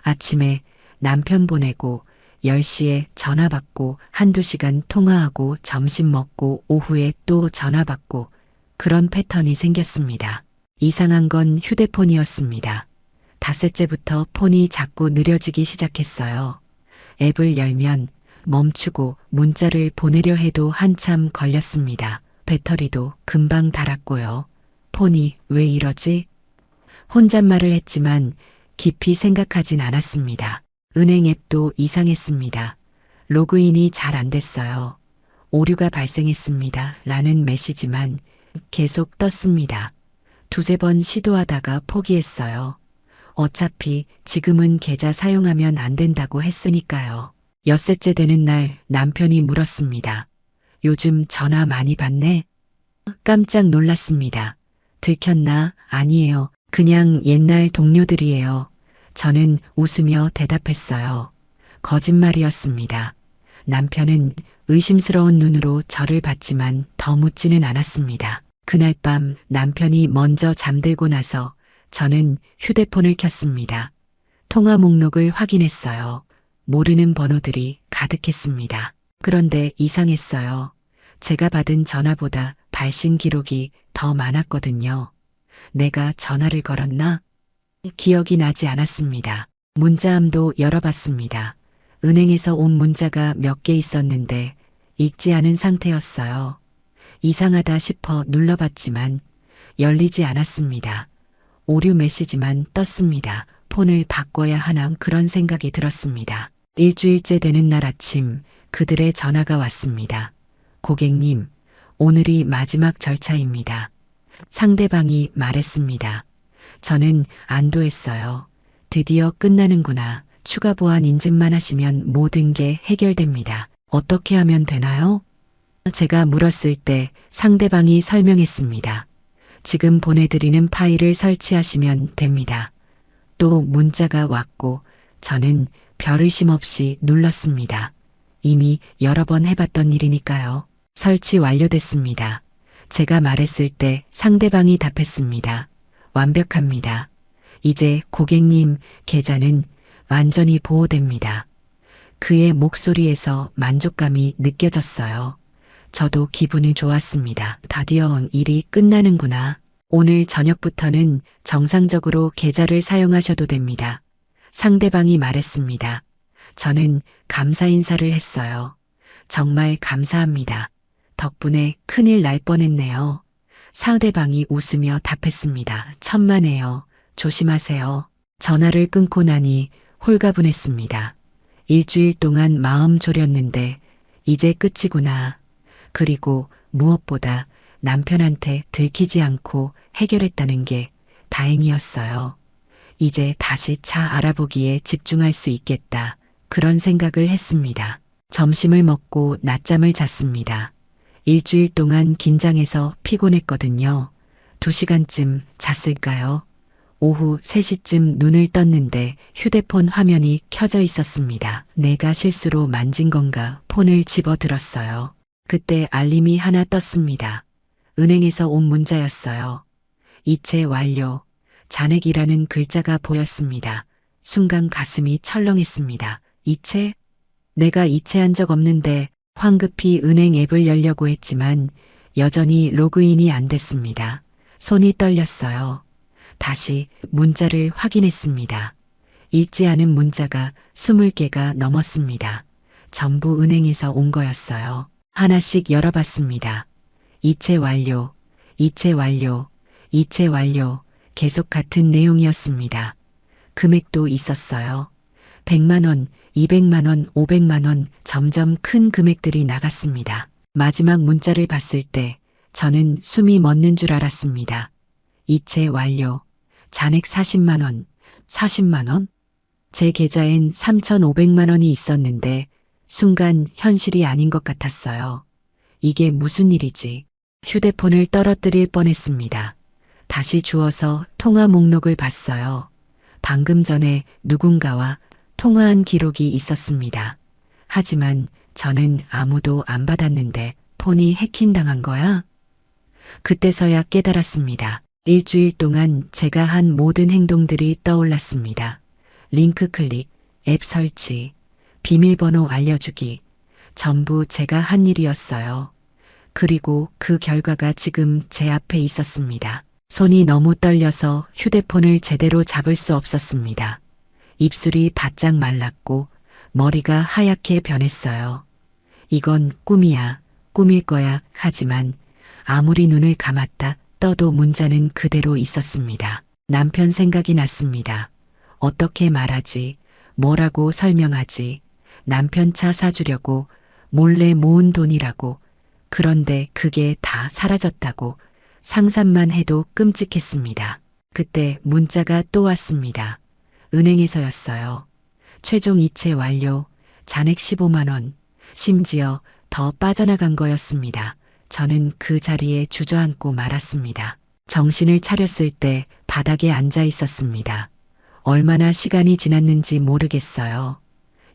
아침에 남편 보내고 10시에 전화 받고 한두 시간 통화하고 점심 먹고 오후에 또 전화 받고 그런 패턴이 생겼습니다. 이상한 건 휴대폰이었습니다. 닷새째부터 폰이 자꾸 느려지기 시작했어요. 앱을 열면 멈추고 문자를 보내려 해도 한참 걸렸습니다. 배터리도 금방 닳았고요. 폰이 왜 이러지? 혼잣말을 했지만 깊이 생각하진 않았습니다. 은행 앱도 이상했습니다. 로그인이 잘 안 됐어요. 오류가 발생했습니다. 라는 메시지만 계속 떴습니다. 두세 번 시도하다가 포기했어요. 어차피 지금은 계좌 사용하면 안 된다고 했으니까요. 엿새째 되는 날 남편이 물었습니다. 요즘 전화 많이 받네? 깜짝 놀랐습니다. 들켰나? 아니에요. 그냥 옛날 동료들이에요. 저는 웃으며 대답했어요. 거짓말이었습니다. 남편은 의심스러운 눈으로 저를 봤지만 더 묻지는 않았습니다. 그날 밤 남편이 먼저 잠들고 나서 저는 휴대폰을 켰습니다. 통화 목록을 확인했어요. 모르는 번호들이 가득했습니다. 그런데 이상했어요. 제가 받은 전화보다 발신 기록이 더 많았거든요. 내가 전화를 걸었나? 기억이 나지 않았습니다. 문자함도 열어봤습니다. 은행에서 온 문자가 몇 개 있었는데 읽지 않은 상태였어요. 이상하다 싶어 눌러봤지만 열리지 않았습니다. 오류 메시지만 떴습니다. 폰을 바꿔야 하나 그런 생각이 들었습니다. 일주일째 되는 날 아침 그들의 전화가 왔습니다. 고객님, 오늘이 마지막 절차입니다. 상대방이 말했습니다. 저는 안도했어요. 드디어 끝나는구나. 추가 보안 인증만 하시면 모든 게 해결됩니다. 어떻게 하면 되나요? 제가 물었을 때 상대방이 설명했습니다. 지금 보내드리는 파일을 설치하시면 됩니다. 또 문자가 왔고 저는 별 의심 없이 눌렀습니다. 이미 여러 번 해봤던 일이니까요. 설치 완료됐습니다. 제가 말했을 때 상대방이 답했습니다. 완벽합니다. 이제 고객님 계좌는 완전히 보호됩니다. 그의 목소리에서 만족감이 느껴졌어요. 저도 기분이 좋았습니다. 드디어 일이 끝나는구나. 오늘 저녁부터는 정상적으로 계좌를 사용하셔도 됩니다. 상대방이 말했습니다. 저는 감사 인사를 했어요. 정말 감사합니다. 덕분에 큰일 날 뻔했네요. 상대방이 웃으며 답했습니다. 천만에요. 조심하세요. 전화를 끊고 나니 홀가분했습니다. 일주일 동안 마음 졸였는데 이제 끝이구나. 그리고 무엇보다 남편한테 들키지 않고 해결했다는 게 다행이었어요. 이제 다시 차 알아보기에 집중할 수 있겠다. 그런 생각을 했습니다. 점심을 먹고 낮잠을 잤습니다. 일주일 동안 긴장해서 피곤했거든요. 2시간쯤 잤을까요? 오후 3시쯤 눈을 떴는데 휴대폰 화면이 켜져 있었습니다. 내가 실수로 만진 건가 폰을 집어들었어요. 그때 알림이 하나 떴습니다. 은행에서 온 문자였어요. 이체 완료. 잔액이라는 글자가 보였습니다. 순간 가슴이 철렁했습니다. 이체? 내가 이체한 적 없는데 황급히 은행 앱을 열려고 했지만 여전히 로그인이 안 됐습니다. 손이 떨렸어요. 다시 문자를 확인했습니다. 읽지 않은 문자가 20개가 넘었습니다. 전부 은행에서 온 거였어요. 하나씩 열어봤습니다. 이체 완료, 이체 완료, 이체 완료. 계속 같은 내용이었습니다. 금액도 있었어요. 100만 원, 200만 원, 500만 원, 점점 큰 금액들이 나갔습니다. 마지막 문자를 봤을 때 저는 숨이 멎는 줄 알았습니다. 이체 완료. 잔액 40만 원, 40만 원? 제 계좌엔 3,500만 원이 있었는데 순간 현실이 아닌 것 같았어요. 이게 무슨 일이지? 휴대폰을 떨어뜨릴 뻔했습니다. 다시 주워서 통화 목록을 봤어요. 방금 전에 누군가와 통화한 기록이 있었습니다. 하지만 저는 아무도 안 받았는데 폰이 해킹당한 거야? 그때서야 깨달았습니다. 일주일 동안 제가 한 모든 행동들이 떠올랐습니다. 링크 클릭, 앱 설치, 비밀번호 알려주기, 전부 제가 한 일이었어요. 그리고 그 결과가 지금 제 앞에 있었습니다. 손이 너무 떨려서 휴대폰을 제대로 잡을 수 없었습니다. 입술이 바짝 말랐고 머리가 하얗게 변했어요. 이건 꿈이야, 꿈일 거야 하지만 아무리 눈을 감았다 떠도 문자는 그대로 있었습니다. 남편 생각이 났습니다. 어떻게 말하지, 뭐라고 설명하지, 남편 차 사주려고 몰래 모은 돈이라고, 그런데 그게 다 사라졌다고 상상만 해도 끔찍했습니다. 그때 문자가 또 왔습니다. 은행에서였어요. 최종 이체 완료, 잔액 15만 원, 심지어 더 빠져나간 거였습니다. 저는 그 자리에 주저앉고 말았습니다. 정신을 차렸을 때 바닥에 앉아 있었습니다. 얼마나 시간이 지났는지 모르겠어요.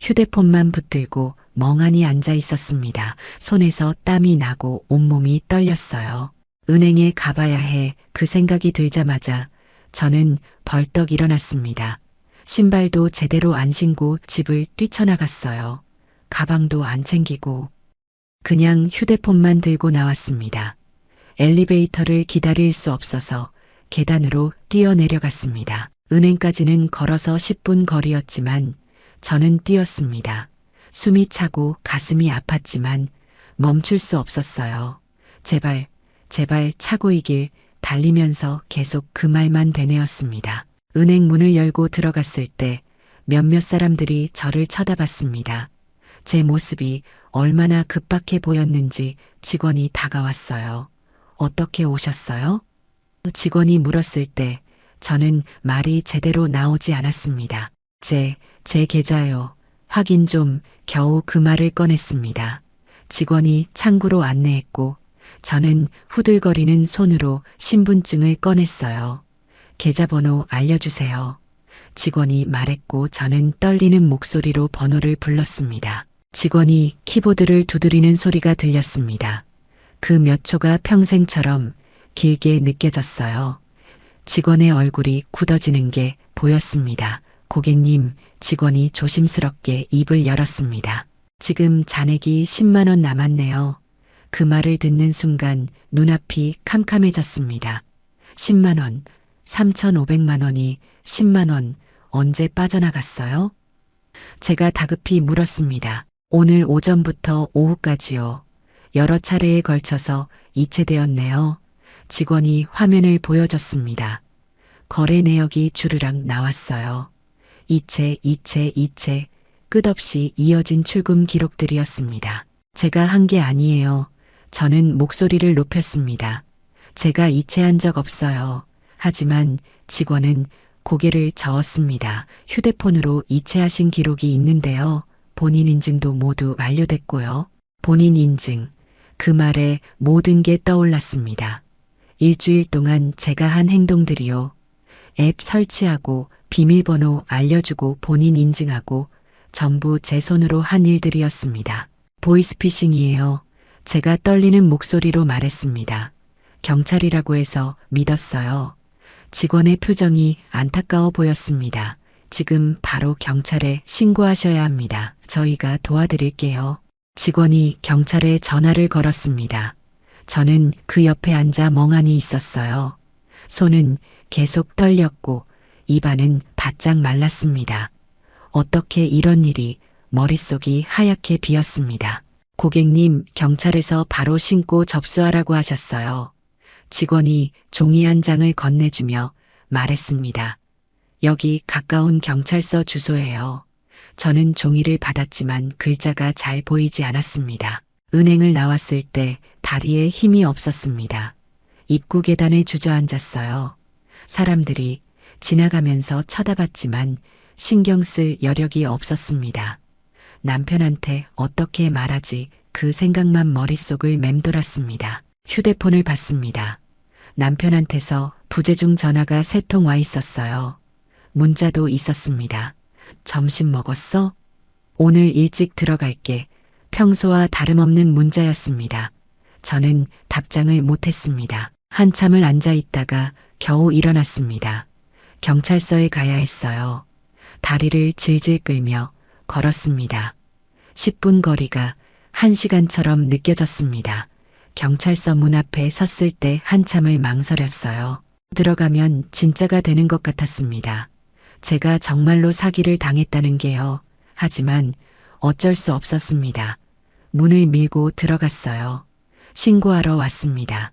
휴대폰만 붙들고 멍하니 앉아 있었습니다. 손에서 땀이 나고 온몸이 떨렸어요. 은행에 가봐야 해 그 생각이 들자마자 저는 벌떡 일어났습니다. 신발도 제대로 안 신고 집을 뛰쳐나갔어요. 가방도 안 챙기고 그냥 휴대폰만 들고 나왔습니다. 엘리베이터를 기다릴 수 없어서 계단으로 뛰어내려갔습니다. 은행까지는 걸어서 10분 거리였지만 저는 뛰었습니다. 숨이 차고 가슴이 아팠지만 멈출 수 없었어요. 제발, 제발 차고이길 달리면서 계속 그 말만 되뇌었습니다. 은행 문을 열고 들어갔을 때 몇몇 사람들이 저를 쳐다봤습니다. 제 모습이 얼마나 급박해 보였는지 직원이 다가왔어요. 어떻게 오셨어요? 직원이 물었을 때 저는 말이 제대로 나오지 않았습니다. 제 계좌요. 확인 좀 겨우 그 말을 꺼냈습니다. 직원이 창구로 안내했고 저는 후들거리는 손으로 신분증을 꺼냈어요. 계좌번호 알려주세요. 직원이 말했고 저는 떨리는 목소리로 번호를 불렀습니다. 직원이 키보드를 두드리는 소리가 들렸습니다. 그 몇 초가 평생처럼 길게 느껴졌어요. 직원의 얼굴이 굳어지는 게 보였습니다. 고객님, 직원이 조심스럽게 입을 열었습니다. 지금 잔액이 10만 원 남았네요. 그 말을 듣는 순간 눈앞이 캄캄해졌습니다. 10만 원, 3,500만 원이 10만 원 언제 빠져나갔어요? 제가 다급히 물었습니다. 오늘 오전부터 오후까지요. 여러 차례에 걸쳐서 이체되었네요. 직원이 화면을 보여줬습니다. 거래 내역이 주르륵 나왔어요. 이체, 끝없이 이어진 출금 기록들이었습니다. 제가 한 게 아니에요. 저는 목소리를 높였습니다. 제가 이체한 적 없어요. 하지만 직원은 고개를 저었습니다. 휴대폰으로 이체하신 기록이 있는데요. 본인 인증도 모두 완료됐고요. 본인 인증. 그 말에 모든 게 떠올랐습니다. 일주일 동안 제가 한 행동들이요. 앱 설치하고 비밀번호 알려주고 본인 인증하고 전부 제 손으로 한 일들이었습니다. 보이스피싱이에요. 제가 떨리는 목소리로 말했습니다. 경찰이라고 해서 믿었어요. 직원의 표정이 안타까워 보였습니다. 지금 바로 경찰에 신고하셔야 합니다. 저희가 도와드릴게요. 직원이 경찰에 전화를 걸었습니다. 저는 그 옆에 앉아 멍하니 있었어요. 손은 계속 떨렸고 입안은 바짝 말랐습니다. 어떻게 이런 일이, 머릿속이 하얗게 비었습니다. 고객님, 경찰에서 바로 신고 접수하라고 하셨어요. 직원이 종이 한 장을 건네주며 말했습니다. 여기 가까운 경찰서 주소예요. 저는 종이를 받았지만 글자가 잘 보이지 않았습니다. 은행을 나왔을 때 다리에 힘이 없었습니다. 입구 계단에 주저앉았어요. 사람들이 지나가면서 쳐다봤지만 신경 쓸 여력이 없었습니다. 남편한테 어떻게 말하지 그 생각만 머릿속을 맴돌았습니다. 휴대폰을 봤습니다. 남편한테서 부재중 전화가 3통 와 있었어요. 문자도 있었습니다. 점심 먹었어? 오늘 일찍 들어갈게. 평소와 다름없는 문자였습니다. 저는 답장을 못했습니다. 한참을 앉아 있다가 겨우 일어났습니다. 경찰서에 가야 했어요. 다리를 질질 끌며 걸었습니다. 10분 거리가 1시간처럼 느껴졌습니다. 경찰서 문 앞에 섰을 때 한참을 망설였어요. 들어가면 진짜가 되는 것 같았습니다. 제가 정말로 사기를 당했다는 게요. 하지만 어쩔 수 없었습니다. 문을 밀고 들어갔어요. 신고하러 왔습니다.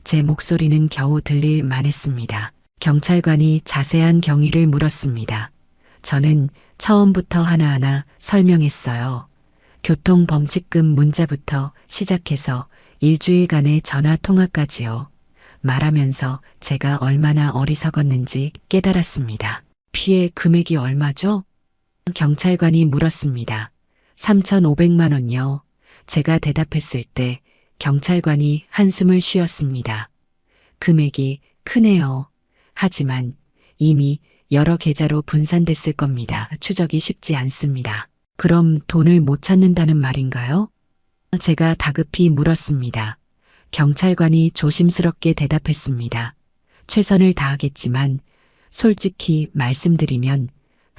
제 목소리는 겨우 들릴 만했습니다. 경찰관이 자세한 경위를 물었습니다. 저는 처음부터 하나하나 설명했어요. 교통범칙금 문자부터 시작해서 일주일간의 전화 통화까지요. 말하면서 제가 얼마나 어리석었는지 깨달았습니다. 피해 금액이 얼마죠? 경찰관이 물었습니다. 3,500만 원요. 제가 대답했을 때 경찰관이 한숨을 쉬었습니다. 금액이 크네요. 하지만 이미 여러 계좌로 분산됐을 겁니다. 추적이 쉽지 않습니다. 그럼 돈을 못 찾는다는 말인가요? 제가 다급히 물었습니다. 경찰관이 조심스럽게 대답했습니다. 최선을 다하겠지만 솔직히 말씀드리면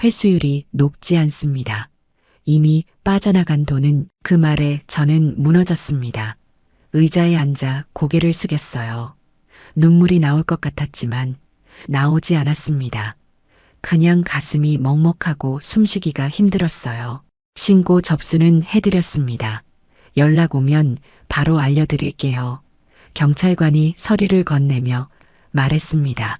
회수율이 높지 않습니다. 이미 빠져나간 돈은 그 말에 저는 무너졌습니다. 의자에 앉아 고개를 숙였어요. 눈물이 나올 것 같았지만 나오지 않았습니다. 그냥 가슴이 먹먹하고 숨쉬기가 힘들었어요. 신고 접수는 해드렸습니다. 연락 오면 바로 알려드릴게요. 경찰관이 서류를 건네며 말했습니다.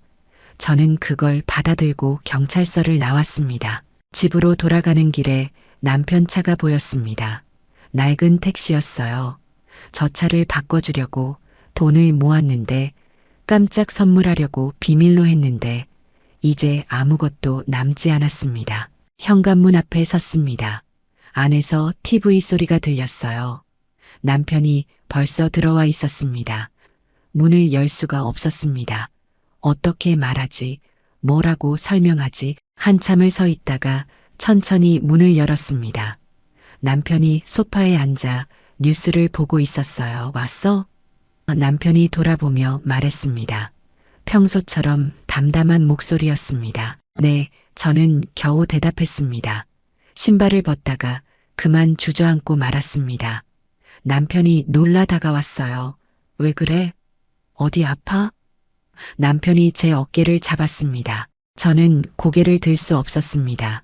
저는 그걸 받아들고 경찰서를 나왔습니다. 집으로 돌아가는 길에 남편 차가 보였습니다. 낡은 택시였어요. 저 차를 바꿔주려고 돈을 모았는데 깜짝 선물하려고 비밀로 했는데 이제 아무것도 남지 않았습니다. 현관문 앞에 섰습니다. 안에서 TV 소리가 들렸어요. 남편이 벌써 들어와 있었습니다. 문을 열 수가 없었습니다. 어떻게 말하지, 뭐라고 설명하지, 한참을 서 있다가 천천히 문을 열었습니다. 남편이 소파에 앉아 뉴스를 보고 있었어요. 왔어? 남편이 돌아보며 말했습니다. 평소처럼 담담한 목소리였습니다. 네, 저는 겨우 대답했습니다. 신발을 벗다가 그만 주저앉고 말았습니다. 남편이 놀라 다가왔어요. 왜 그래? 어디 아파? 남편이 제 어깨를 잡았습니다. 저는 고개를 들 수 없었습니다.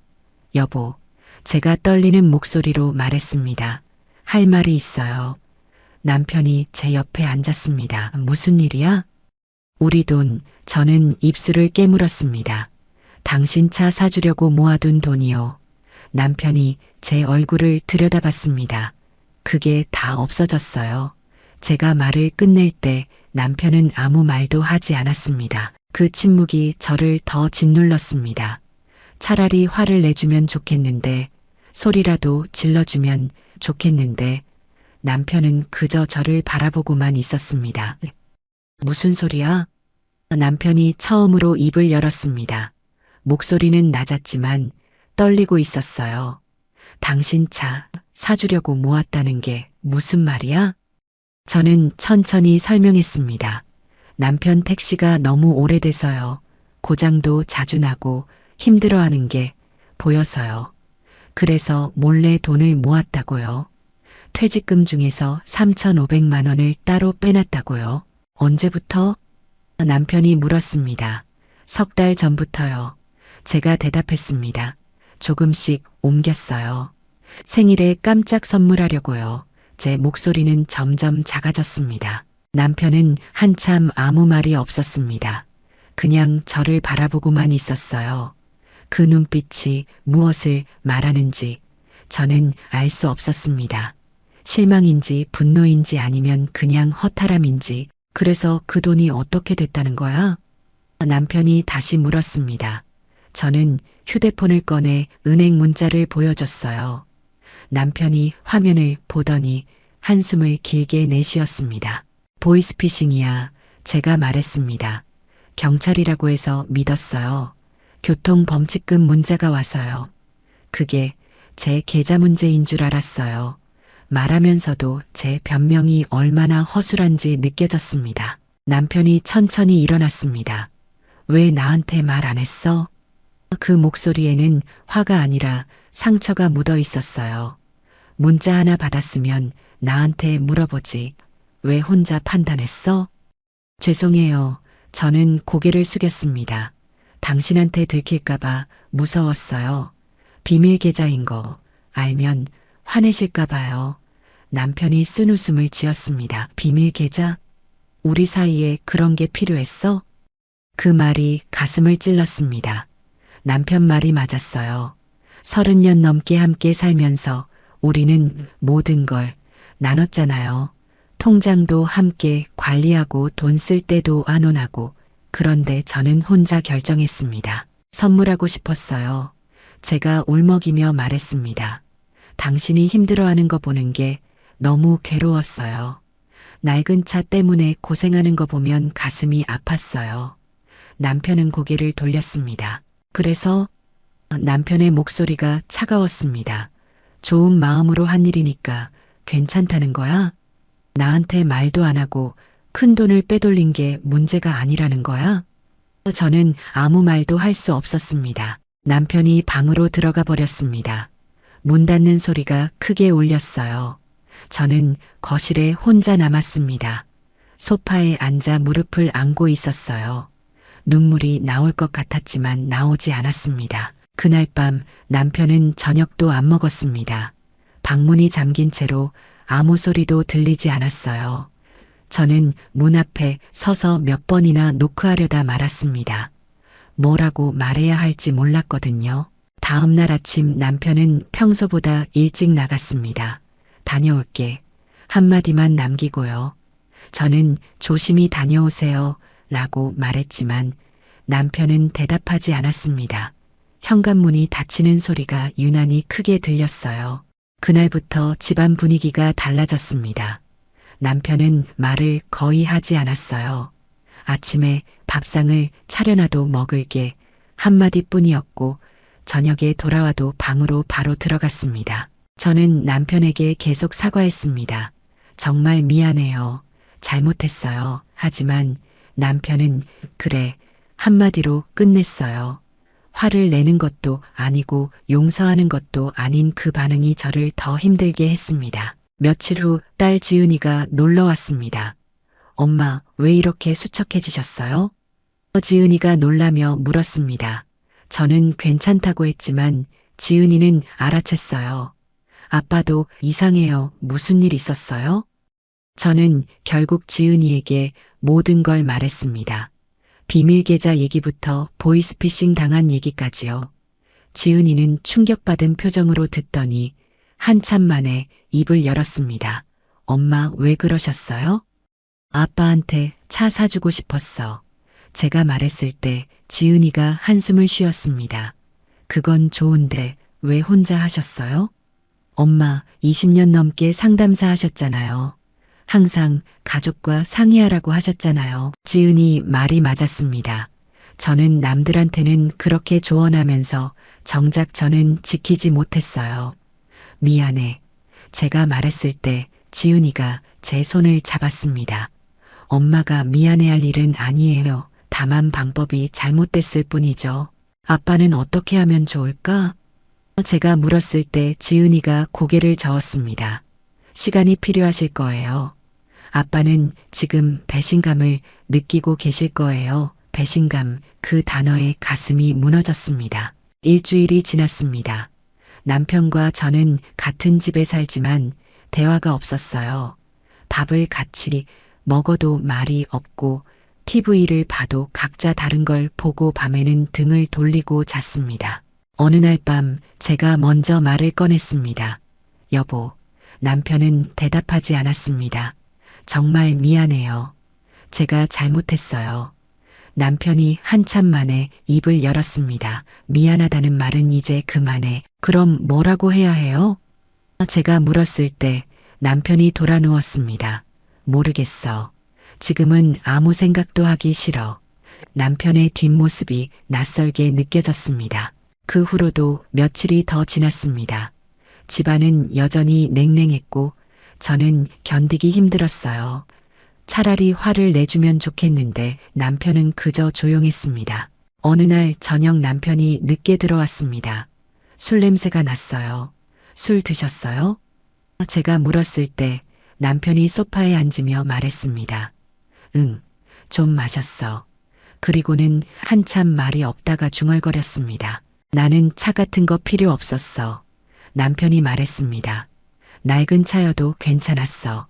여보, 제가 떨리는 목소리로 말했습니다. 할 말이 있어요. 남편이 제 옆에 앉았습니다. 무슨 일이야? 우리 돈, 저는 입술을 깨물었습니다. 당신 차 사주려고 모아둔 돈이요. 남편이 제 얼굴을 들여다봤습니다. 그게 다 없어졌어요. 제가 말을 끝낼 때 남편은 아무 말도 하지 않았습니다. 그 침묵이 저를 더 짓눌렀습니다. 차라리 화를 내주면 좋겠는데, 소리라도 질러주면 좋겠는데, 남편은 그저 저를 바라보고만 있었습니다. 무슨 소리야? 남편이 처음으로 입을 열었습니다. 목소리는 낮았지만 떨리고 있었어요. 당신 차 사주려고 모았다는 게 무슨 말이야? 저는 천천히 설명했습니다. 남편 택시가 너무 오래돼서요. 고장도 자주 나고 힘들어하는 게 보여서요. 그래서 몰래 돈을 모았다고요. 퇴직금 중에서 3,500만 원을 따로 빼놨다고요. 언제부터? 남편이 물었습니다. 석 달 전부터요. 제가 대답했습니다. 조금씩 옮겼어요. 생일에 깜짝 선물하려고요. 제 목소리는 점점 작아졌습니다. 남편은 한참 아무 말이 없었습니다. 그냥 저를 바라보고만 있었어요. 그 눈빛이 무엇을 말하는지 저는 알 수 없었습니다. 실망인지 분노인지 아니면 그냥 허탈함인지. 그래서 그 돈이 어떻게 됐다는 거야? 남편이 다시 물었습니다. 저는 휴대폰을 꺼내 은행 문자를 보여줬어요. 남편이 화면을 보더니 한숨을 길게 내쉬었습니다. 보이스피싱이야. 제가 말했습니다. 경찰이라고 해서 믿었어요. 교통범칙금 문자가 와서요. 그게 제 계좌 문제인 줄 알았어요. 말하면서도 제 변명이 얼마나 허술한지 느껴졌습니다. 남편이 천천히 일어났습니다. 왜 나한테 말 안 했어? 그 목소리에는 화가 아니라 상처가 묻어 있었어요. 문자 하나 받았으면 나한테 물어보지. 왜 혼자 판단했어? 죄송해요. 저는 고개를 숙였습니다. 당신한테 들킬까봐 무서웠어요. 비밀 계좌인 거 알면 화내실까봐요. 남편이 쓴 웃음을 지었습니다. 비밀 계좌? 우리 사이에 그런 게 필요했어? 그 말이 가슴을 찔렀습니다. 남편 말이 맞았어요. 30년 넘게 함께 살면서 우리는 모든 걸 나눴잖아요. 통장도 함께 관리하고 돈 쓸 때도 안온하고. 그런데 저는 혼자 결정했습니다. 선물하고 싶었어요. 제가 울먹이며 말했습니다. 당신이 힘들어하는 거 보는 게 너무 괴로웠어요. 낡은 차 때문에 고생하는 거 보면 가슴이 아팠어요. 남편은 고개를 돌렸습니다. 그래서 남편의 목소리가 차가웠습니다. 좋은 마음으로 한 일이니까 괜찮다는 거야? 나한테 말도 안 하고 큰 돈을 빼돌린 게 문제가 아니라는 거야? 저는 아무 말도 할 수 없었습니다. 남편이 방으로 들어가 버렸습니다. 문 닫는 소리가 크게 울렸어요. 저는 거실에 혼자 남았습니다. 소파에 앉아 무릎을 안고 있었어요. 눈물이 나올 것 같았지만 나오지 않았습니다. 그날 밤 남편은 저녁도 안 먹었습니다. 방문이 잠긴 채로 아무 소리도 들리지 않았어요. 저는 문 앞에 서서 몇 번이나 노크하려다 말았습니다. 뭐라고 말해야 할지 몰랐거든요. 다음 날 아침 남편은 평소보다 일찍 나갔습니다. 다녀올게. 한마디만 남기고요. 저는 조심히 다녀오세요. 라고 말했지만 남편은 대답하지 않았습니다. 현관문이 닫히는 소리가 유난히 크게 들렸어요. 그날부터 집안 분위기가 달라졌습니다. 남편은 말을 거의 하지 않았어요. 아침에 밥상을 차려놔도 먹을 게 한마디뿐이었고 저녁에 돌아와도 방으로 바로 들어갔습니다. 저는 남편에게 계속 사과했습니다. 정말 미안해요. 잘못했어요. 하지만 남편은 그래 한마디로 끝냈어요. 화를 내는 것도 아니고 용서하는 것도 아닌 그 반응이 저를 더 힘들게 했습니다. 며칠 후 딸 지은이가 놀러 왔습니다. 엄마, 왜 이렇게 수척해지셨어요? 지은이가 놀라며 물었습니다. 저는 괜찮다고 했지만 지은이는 알아챘어요. 아빠도 이상해요. 무슨 일 있었어요? 저는 결국 지은이에게 모든 걸 말했습니다. 비밀 계좌 얘기부터 보이스피싱 당한 얘기까지요. 지은이는 충격받은 표정으로 듣더니 한참 만에 입을 열었습니다. 엄마, 왜 그러셨어요? 아빠한테 차 사주고 싶었어. 제가 말했을 때 지은이가 한숨을 쉬었습니다. 그건 좋은데 왜 혼자 하셨어요? 엄마, 20년 넘게 상담사 하셨잖아요. 항상 가족과 상의하라고 하셨잖아요. 지은이 말이 맞았습니다. 저는 남들한테는 그렇게 조언하면서 정작 저는 지키지 못했어요. 미안해. 제가 말했을 때 지은이가 제 손을 잡았습니다. 엄마가 미안해할 일은 아니에요. 다만 방법이 잘못됐을 뿐이죠. 아빠는 어떻게 하면 좋을까? 제가 물었을 때 지은이가 고개를 저었습니다. 시간이 필요하실 거예요. 아빠는 지금 배신감을 느끼고 계실 거예요. 배신감, 그 단어에 가슴이 무너졌습니다. 일주일이 지났습니다. 남편과 저는 같은 집에 살지만 대화가 없었어요. 밥을 같이 먹어도 말이 없고 TV를 봐도 각자 다른 걸 보고 밤에는 등을 돌리고 잤습니다. 어느 날 밤 제가 먼저 말을 꺼냈습니다. 여보, 남편은 대답하지 않았습니다. 정말 미안해요. 제가 잘못했어요. 남편이 한참 만에 입을 열었습니다. 미안하다는 말은 이제 그만해. 그럼 뭐라고 해야 해요? 제가 물었을 때 남편이 돌아 누웠습니다. 모르겠어. 지금은 아무 생각도 하기 싫어. 남편의 뒷모습이 낯설게 느껴졌습니다. 그 후로도 며칠이 더 지났습니다. 집안은 여전히 냉랭했고 저는 견디기 힘들었어요. 차라리 화를 내주면 좋겠는데 남편은 그저 조용했습니다. 어느 날 저녁 남편이 늦게 들어왔습니다. 술 냄새가 났어요. 술 드셨어요? 제가 물었을 때 남편이 소파에 앉으며 말했습니다. 응, 좀 마셨어. 그리고는 한참 말이 없다가 중얼거렸습니다. 나는 차 같은 거 필요 없었어. 남편이 말했습니다. 낡은 차여도 괜찮았어.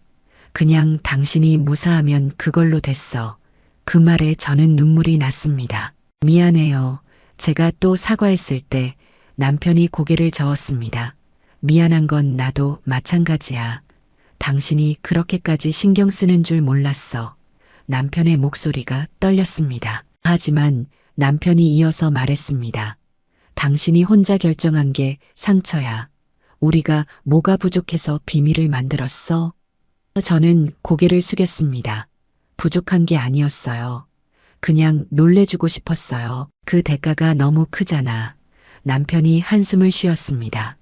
그냥 당신이 무사하면 그걸로 됐어. 그 말에 저는 눈물이 났습니다. 미안해요. 제가 또 사과했을 때 남편이 고개를 저었습니다. 미안한 건 나도 마찬가지야. 당신이 그렇게까지 신경 쓰는 줄 몰랐어. 남편의 목소리가 떨렸습니다. 하지만 남편이 이어서 말했습니다. 당신이 혼자 결정한 게 상처야. 우리가 뭐가 부족해서 비밀을 만들었어? 저는 고개를 숙였습니다. 부족한 게 아니었어요. 그냥 놀래주고 싶었어요. 그 대가가 너무 크잖아. 남편이 한숨을 쉬었습니다.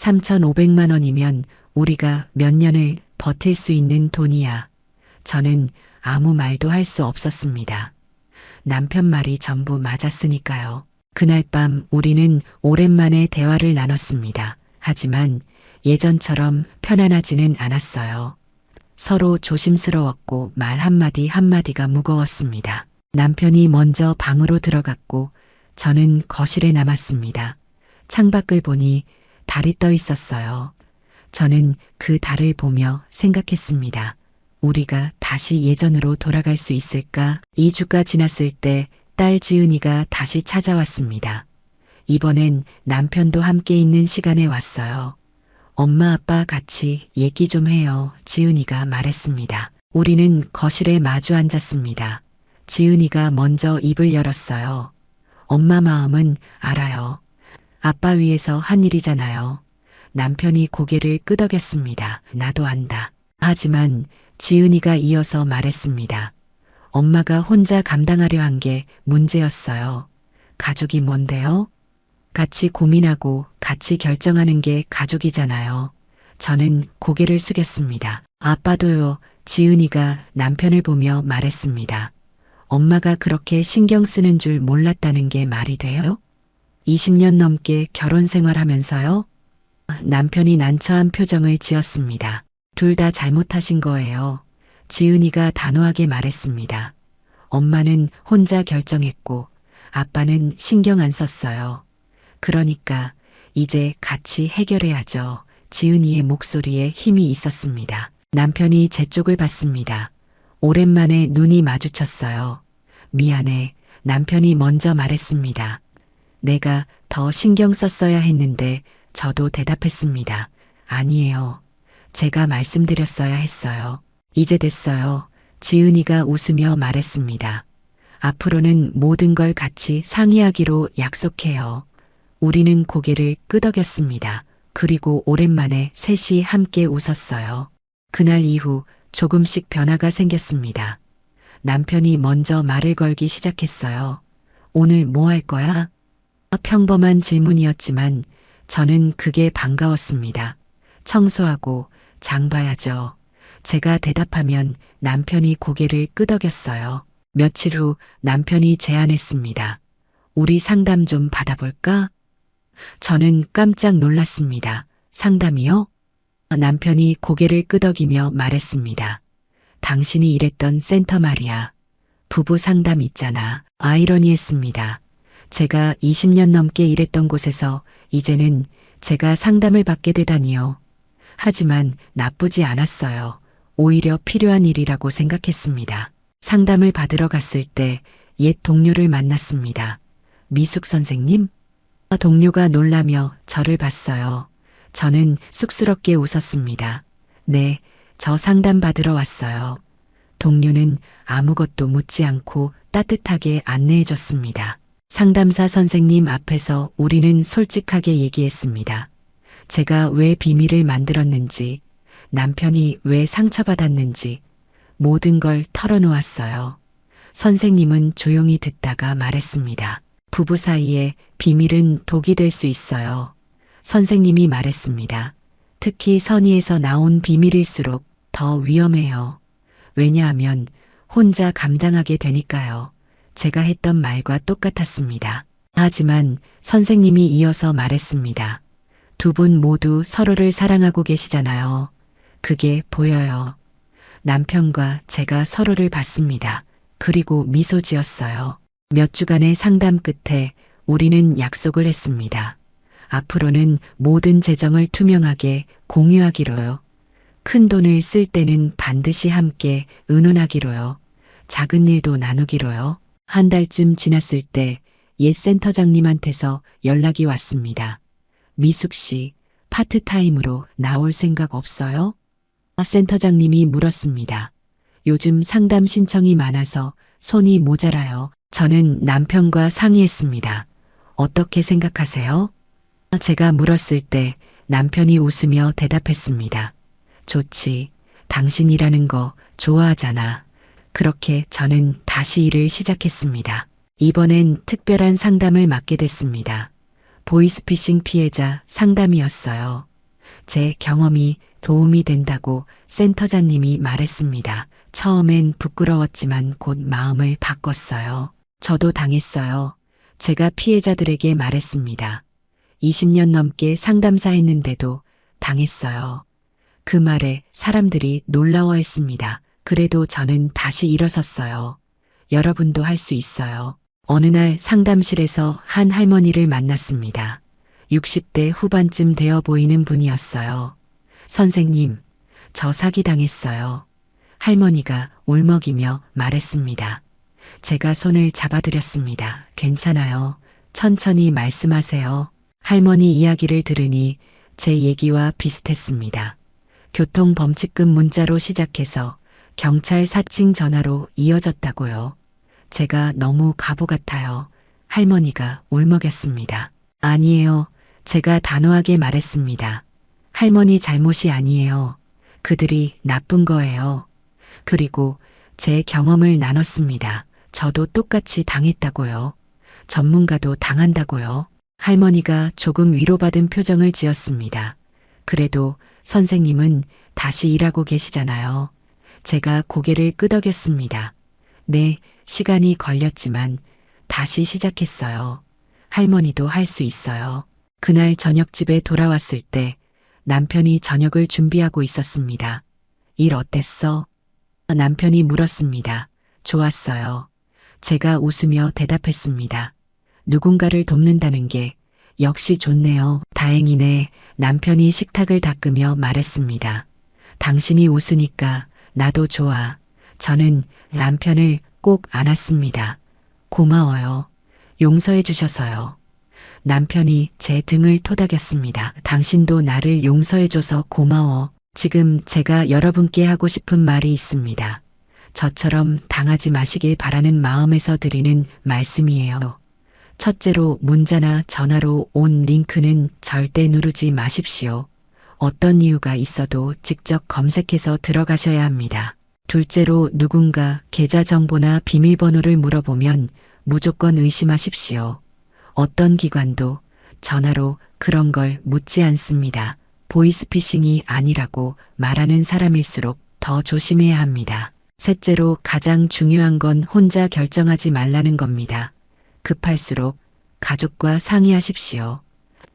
3,500만 원이면 우리가 몇 년을 버틸 수 있는 돈이야. 저는 아무 말도 할 수 없었습니다. 남편 말이 전부 맞았으니까요. 그날 밤 우리는 오랜만에 대화를 나눴습니다. 하지만 예전처럼 편안하지는 않았어요. 서로 조심스러웠고 말 한마디 한마디가 무거웠습니다. 남편이 먼저 방으로 들어갔고 저는 거실에 남았습니다. 창밖을 보니 달이 떠 있었어요. 저는 그 달을 보며 생각했습니다. 우리가 다시 예전으로 돌아갈 수 있을까? 2주가 지났을 때 딸 지은이가 다시 찾아왔습니다. 이번엔 남편도 함께 있는 시간에 왔어요. 엄마 아빠 같이 얘기 좀 해요. 지은이가 말했습니다. 우리는 거실에 마주 앉았습니다. 지은이가 먼저 입을 열었어요. 엄마 마음은 알아요. 아빠 위해서 한 일이잖아요. 남편이 고개를 끄덕였습니다. 나도 안다. 하지만 지은이가 이어서 말했습니다. 엄마가 혼자 감당하려 한 게 문제였어요. 가족이 뭔데요? 같이 고민하고 같이 결정하는 게 가족이잖아요. 저는 고개를 숙였습니다. 아빠도요. 지은이가 남편을 보며 말했습니다. 엄마가 그렇게 신경 쓰는 줄 몰랐다는 게 말이 돼요? 20년 넘게 결혼 생활하면서요? 남편이 난처한 표정을 지었습니다. 둘 다 잘못하신 거예요. 지은이가 단호하게 말했습니다. 엄마는 혼자 결정했고 아빠는 신경 안 썼어요. 그러니까 이제 같이 해결해야죠. 지은이의 목소리에 힘이 있었습니다. 남편이 제 쪽을 봤습니다. 오랜만에 눈이 마주쳤어요. 미안해. 남편이 먼저 말했습니다. 내가 더 신경 썼어야 했는데 저도 대답했습니다. 아니에요. 제가 말씀드렸어야 했어요. 이제 됐어요. 지은이가 웃으며 말했습니다. 앞으로는 모든 걸 같이 상의하기로 약속해요. 우리는 고개를 끄덕였습니다. 그리고 오랜만에 셋이 함께 웃었어요. 그날 이후 조금씩 변화가 생겼습니다. 남편이 먼저 말을 걸기 시작했어요. 오늘 뭐 할 거야? 평범한 질문이었지만 저는 그게 반가웠습니다. 청소하고 장 봐야죠. 제가 대답하면 남편이 고개를 끄덕였어요. 며칠 후 남편이 제안했습니다. 우리 상담 좀 받아볼까? 저는 깜짝 놀랐습니다. 상담이요? 남편이 고개를 끄덕이며 말했습니다. 당신이 일했던 센터 말이야. 부부 상담 있잖아. 아이러니했습니다. 제가 20년 넘게 일했던 곳에서 이제는 제가 상담을 받게 되다니요. 하지만 나쁘지 않았어요. 오히려 필요한 일이라고 생각했습니다. 상담을 받으러 갔을 때 옛 동료를 만났습니다. 미숙 선생님? 동료가 놀라며 저를 봤어요. 저는 쑥스럽게 웃었습니다. 네, 저 상담 받으러 왔어요. 동료는 아무것도 묻지 않고 따뜻하게 안내해 줬습니다. 상담사 선생님 앞에서 우리는 솔직하게 얘기했습니다. 제가 왜 비밀을 만들었는지, 남편이 왜 상처받았는지 모든 걸 털어놓았어요. 선생님은 조용히 듣다가 말했습니다. 부부 사이에 비밀은 독이 될 수 있어요. 선생님이 말했습니다. 특히 선의에서 나온 비밀일수록 더 위험해요. 왜냐하면 혼자 감당하게 되니까요. 제가 했던 말과 똑같았습니다. 하지만 선생님이 이어서 말했습니다. 두 분 모두 서로를 사랑하고 계시잖아요. 그게 보여요. 남편과 제가 서로를 봤습니다. 그리고 미소 지었어요. 몇 주간의 상담 끝에 우리는 약속을 했습니다. 앞으로는 모든 재정을 투명하게 공유하기로요. 큰 돈을 쓸 때는 반드시 함께 의논하기로요. 작은 일도 나누기로요. 한 달쯤 지났을 때 옛 센터장님한테서 연락이 왔습니다. 미숙 씨, 파트타임으로 나올 생각 없어요? 센터장님이 물었습니다. 요즘 상담 신청이 많아서 손이 모자라요. 저는 남편과 상의했습니다. 어떻게 생각하세요? 제가 물었을 때 남편이 웃으며 대답했습니다. 좋지. 당신이라는 거 좋아하잖아. 그렇게 저는 다시 일을 시작했습니다. 이번엔 특별한 상담을 맡게 됐습니다. 보이스피싱 피해자 상담이었어요. 제 경험이 도움이 된다고 센터장님이 말했습니다. 처음엔 부끄러웠지만 곧 마음을 바꿨어요. 저도 당했어요. 제가 피해자들에게 말했습니다. 20년 넘게 상담사 했는데도 당했어요. 그 말에 사람들이 놀라워했습니다. 그래도 저는 다시 일어섰어요. 여러분도 할 수 있어요. 어느 날 상담실에서 한 할머니를 만났습니다. 60대 후반쯤 되어 보이는 분이었어요. 선생님, 저 사기당했어요. 할머니가 울먹이며 말했습니다. 제가 손을 잡아드렸습니다. 괜찮아요. 천천히 말씀하세요. 할머니 이야기를 들으니 제 얘기와 비슷했습니다. 교통범칙금 문자로 시작해서 경찰 사칭 전화로 이어졌다고요. 제가 너무 가부 같아요. 할머니가 울먹였습니다. 아니에요. 제가 단호하게 말했습니다. 할머니 잘못이 아니에요. 그들이 나쁜 거예요. 그리고 제 경험을 나눴습니다. 저도 똑같이 당했다고요. 전문가도 당한다고요. 할머니가 조금 위로받은 표정을 지었습니다. 그래도 선생님은 다시 일하고 계시잖아요. 제가 고개를 끄덕였습니다. 네, 시간이 걸렸지만 다시 시작했어요. 할머니도 할 수 있어요. 그날 저녁집에 돌아왔을 때 남편이 저녁을 준비하고 있었습니다. 일 어땠어? 남편이 물었습니다. 좋았어요. 제가 웃으며 대답했습니다. 누군가를 돕는다는 게 역시 좋네요. 다행이네. 남편이 식탁을 닦으며 말했습니다. 당신이 웃으니까 나도 좋아. 저는 남편을 꼭 안았습니다. 고마워요. 용서해 주셔서요. 남편이 제 등을 토닥였습니다. 당신도 나를 용서해줘서 고마워. 지금 제가 여러분께 하고 싶은 말이 있습니다. 저처럼 당하지 마시길 바라는 마음에서 드리는 말씀이에요. 첫째로 문자나 전화로 온 링크는 절대 누르지 마십시오. 어떤 이유가 있어도 직접 검색해서 들어가셔야 합니다. 둘째로 누군가 계좌 정보나 비밀번호를 물어보면 무조건 의심하십시오. 어떤 기관도 전화로 그런 걸 묻지 않습니다. 보이스피싱이 아니라고 말하는 사람일수록 더 조심해야 합니다. 셋째로 가장 중요한 건 혼자 결정하지 말라는 겁니다. 급할수록 가족과 상의하십시오.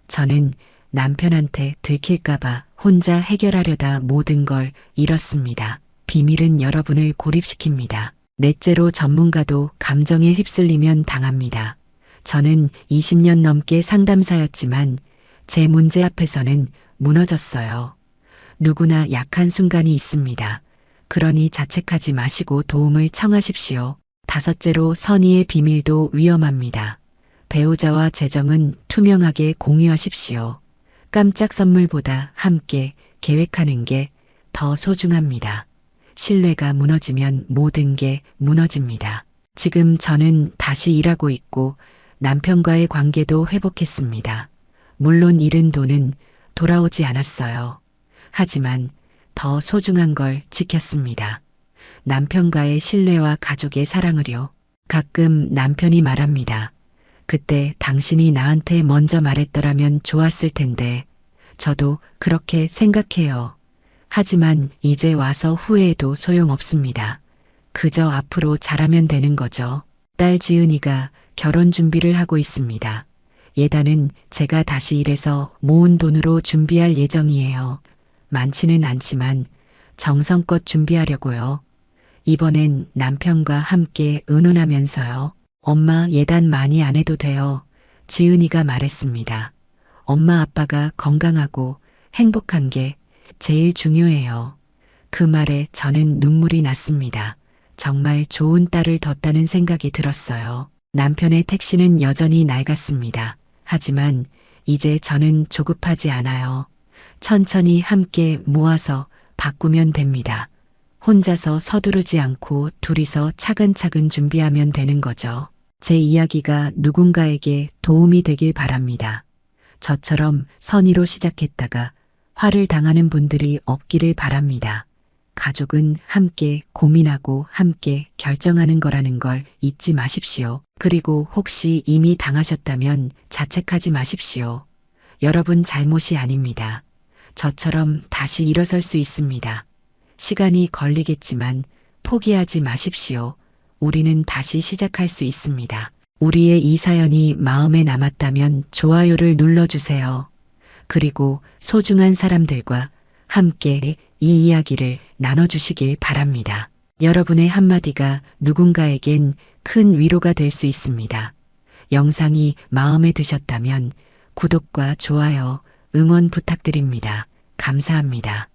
저는 남편한테 들킬까봐 혼자 해결하려다 모든 걸 잃었습니다. 비밀은 여러분을 고립시킵니다. 넷째로 전문가도 감정에 휩쓸리면 당합니다. 저는 20년 넘게 상담사였지만 제 문제 앞에서는 무너졌어요. 누구나 약한 순간이 있습니다. 그러니 자책하지 마시고 도움을 청하십시오. 다섯째로 선의의 비밀도 위험합니다. 배우자와 재정은 투명하게 공유하십시오. 깜짝 선물보다 함께 계획하는 게 더 소중합니다. 신뢰가 무너지면 모든 게 무너집니다. 지금 저는 다시 일하고 있고 남편과의 관계도 회복했습니다. 물론 잃은 돈은 돌아오지 않았어요. 하지만 더 소중한 걸 지켰습니다. 남편과의 신뢰와 가족의 사랑을요. 가끔 남편이 말합니다. 그때 당신이 나한테 먼저 말했더라면 좋았을 텐데 저도 그렇게 생각해요. 하지만 이제 와서 후회해도 소용없습니다. 그저 앞으로 잘하면 되는 거죠. 딸 지은이가 결혼 준비를 하고 있습니다. 예단은 제가 다시 일해서 모은 돈으로 준비할 예정이에요. 많지는 않지만 정성껏 준비하려고요. 이번엔 남편과 함께 의논하면서요. 엄마 예단 많이 안 해도 돼요. 지은이가 말했습니다. 엄마 아빠가 건강하고 행복한 게 제일 중요해요. 그 말에 저는 눈물이 났습니다. 정말 좋은 딸을 뒀다는 생각이 들었어요. 남편의 택시는 여전히 낡았습니다. 하지만 이제 저는 조급하지 않아요. 천천히 함께 모아서 바꾸면 됩니다. 혼자서 서두르지 않고 둘이서 차근차근 준비하면 되는 거죠. 제 이야기가 누군가에게 도움이 되길 바랍니다. 저처럼 선의로 시작했다가 화를 당하는 분들이 없기를 바랍니다. 가족은 함께 고민하고 함께 결정하는 거라는 걸 잊지 마십시오. 그리고 혹시 이미 당하셨다면 자책하지 마십시오. 여러분 잘못이 아닙니다. 저처럼 다시 일어설 수 있습니다. 시간이 걸리겠지만 포기하지 마십시오. 우리는 다시 시작할 수 있습니다. 우리의 이 사연이 마음에 남았다면 좋아요를 눌러주세요. 그리고 소중한 사람들과 함께 이 이야기를 나눠주시길 바랍니다. 여러분의 한마디가 누군가에겐 큰 위로가 될 수 있습니다. 영상이 마음에 드셨다면 구독과 좋아요, 응원 부탁드립니다. 감사합니다.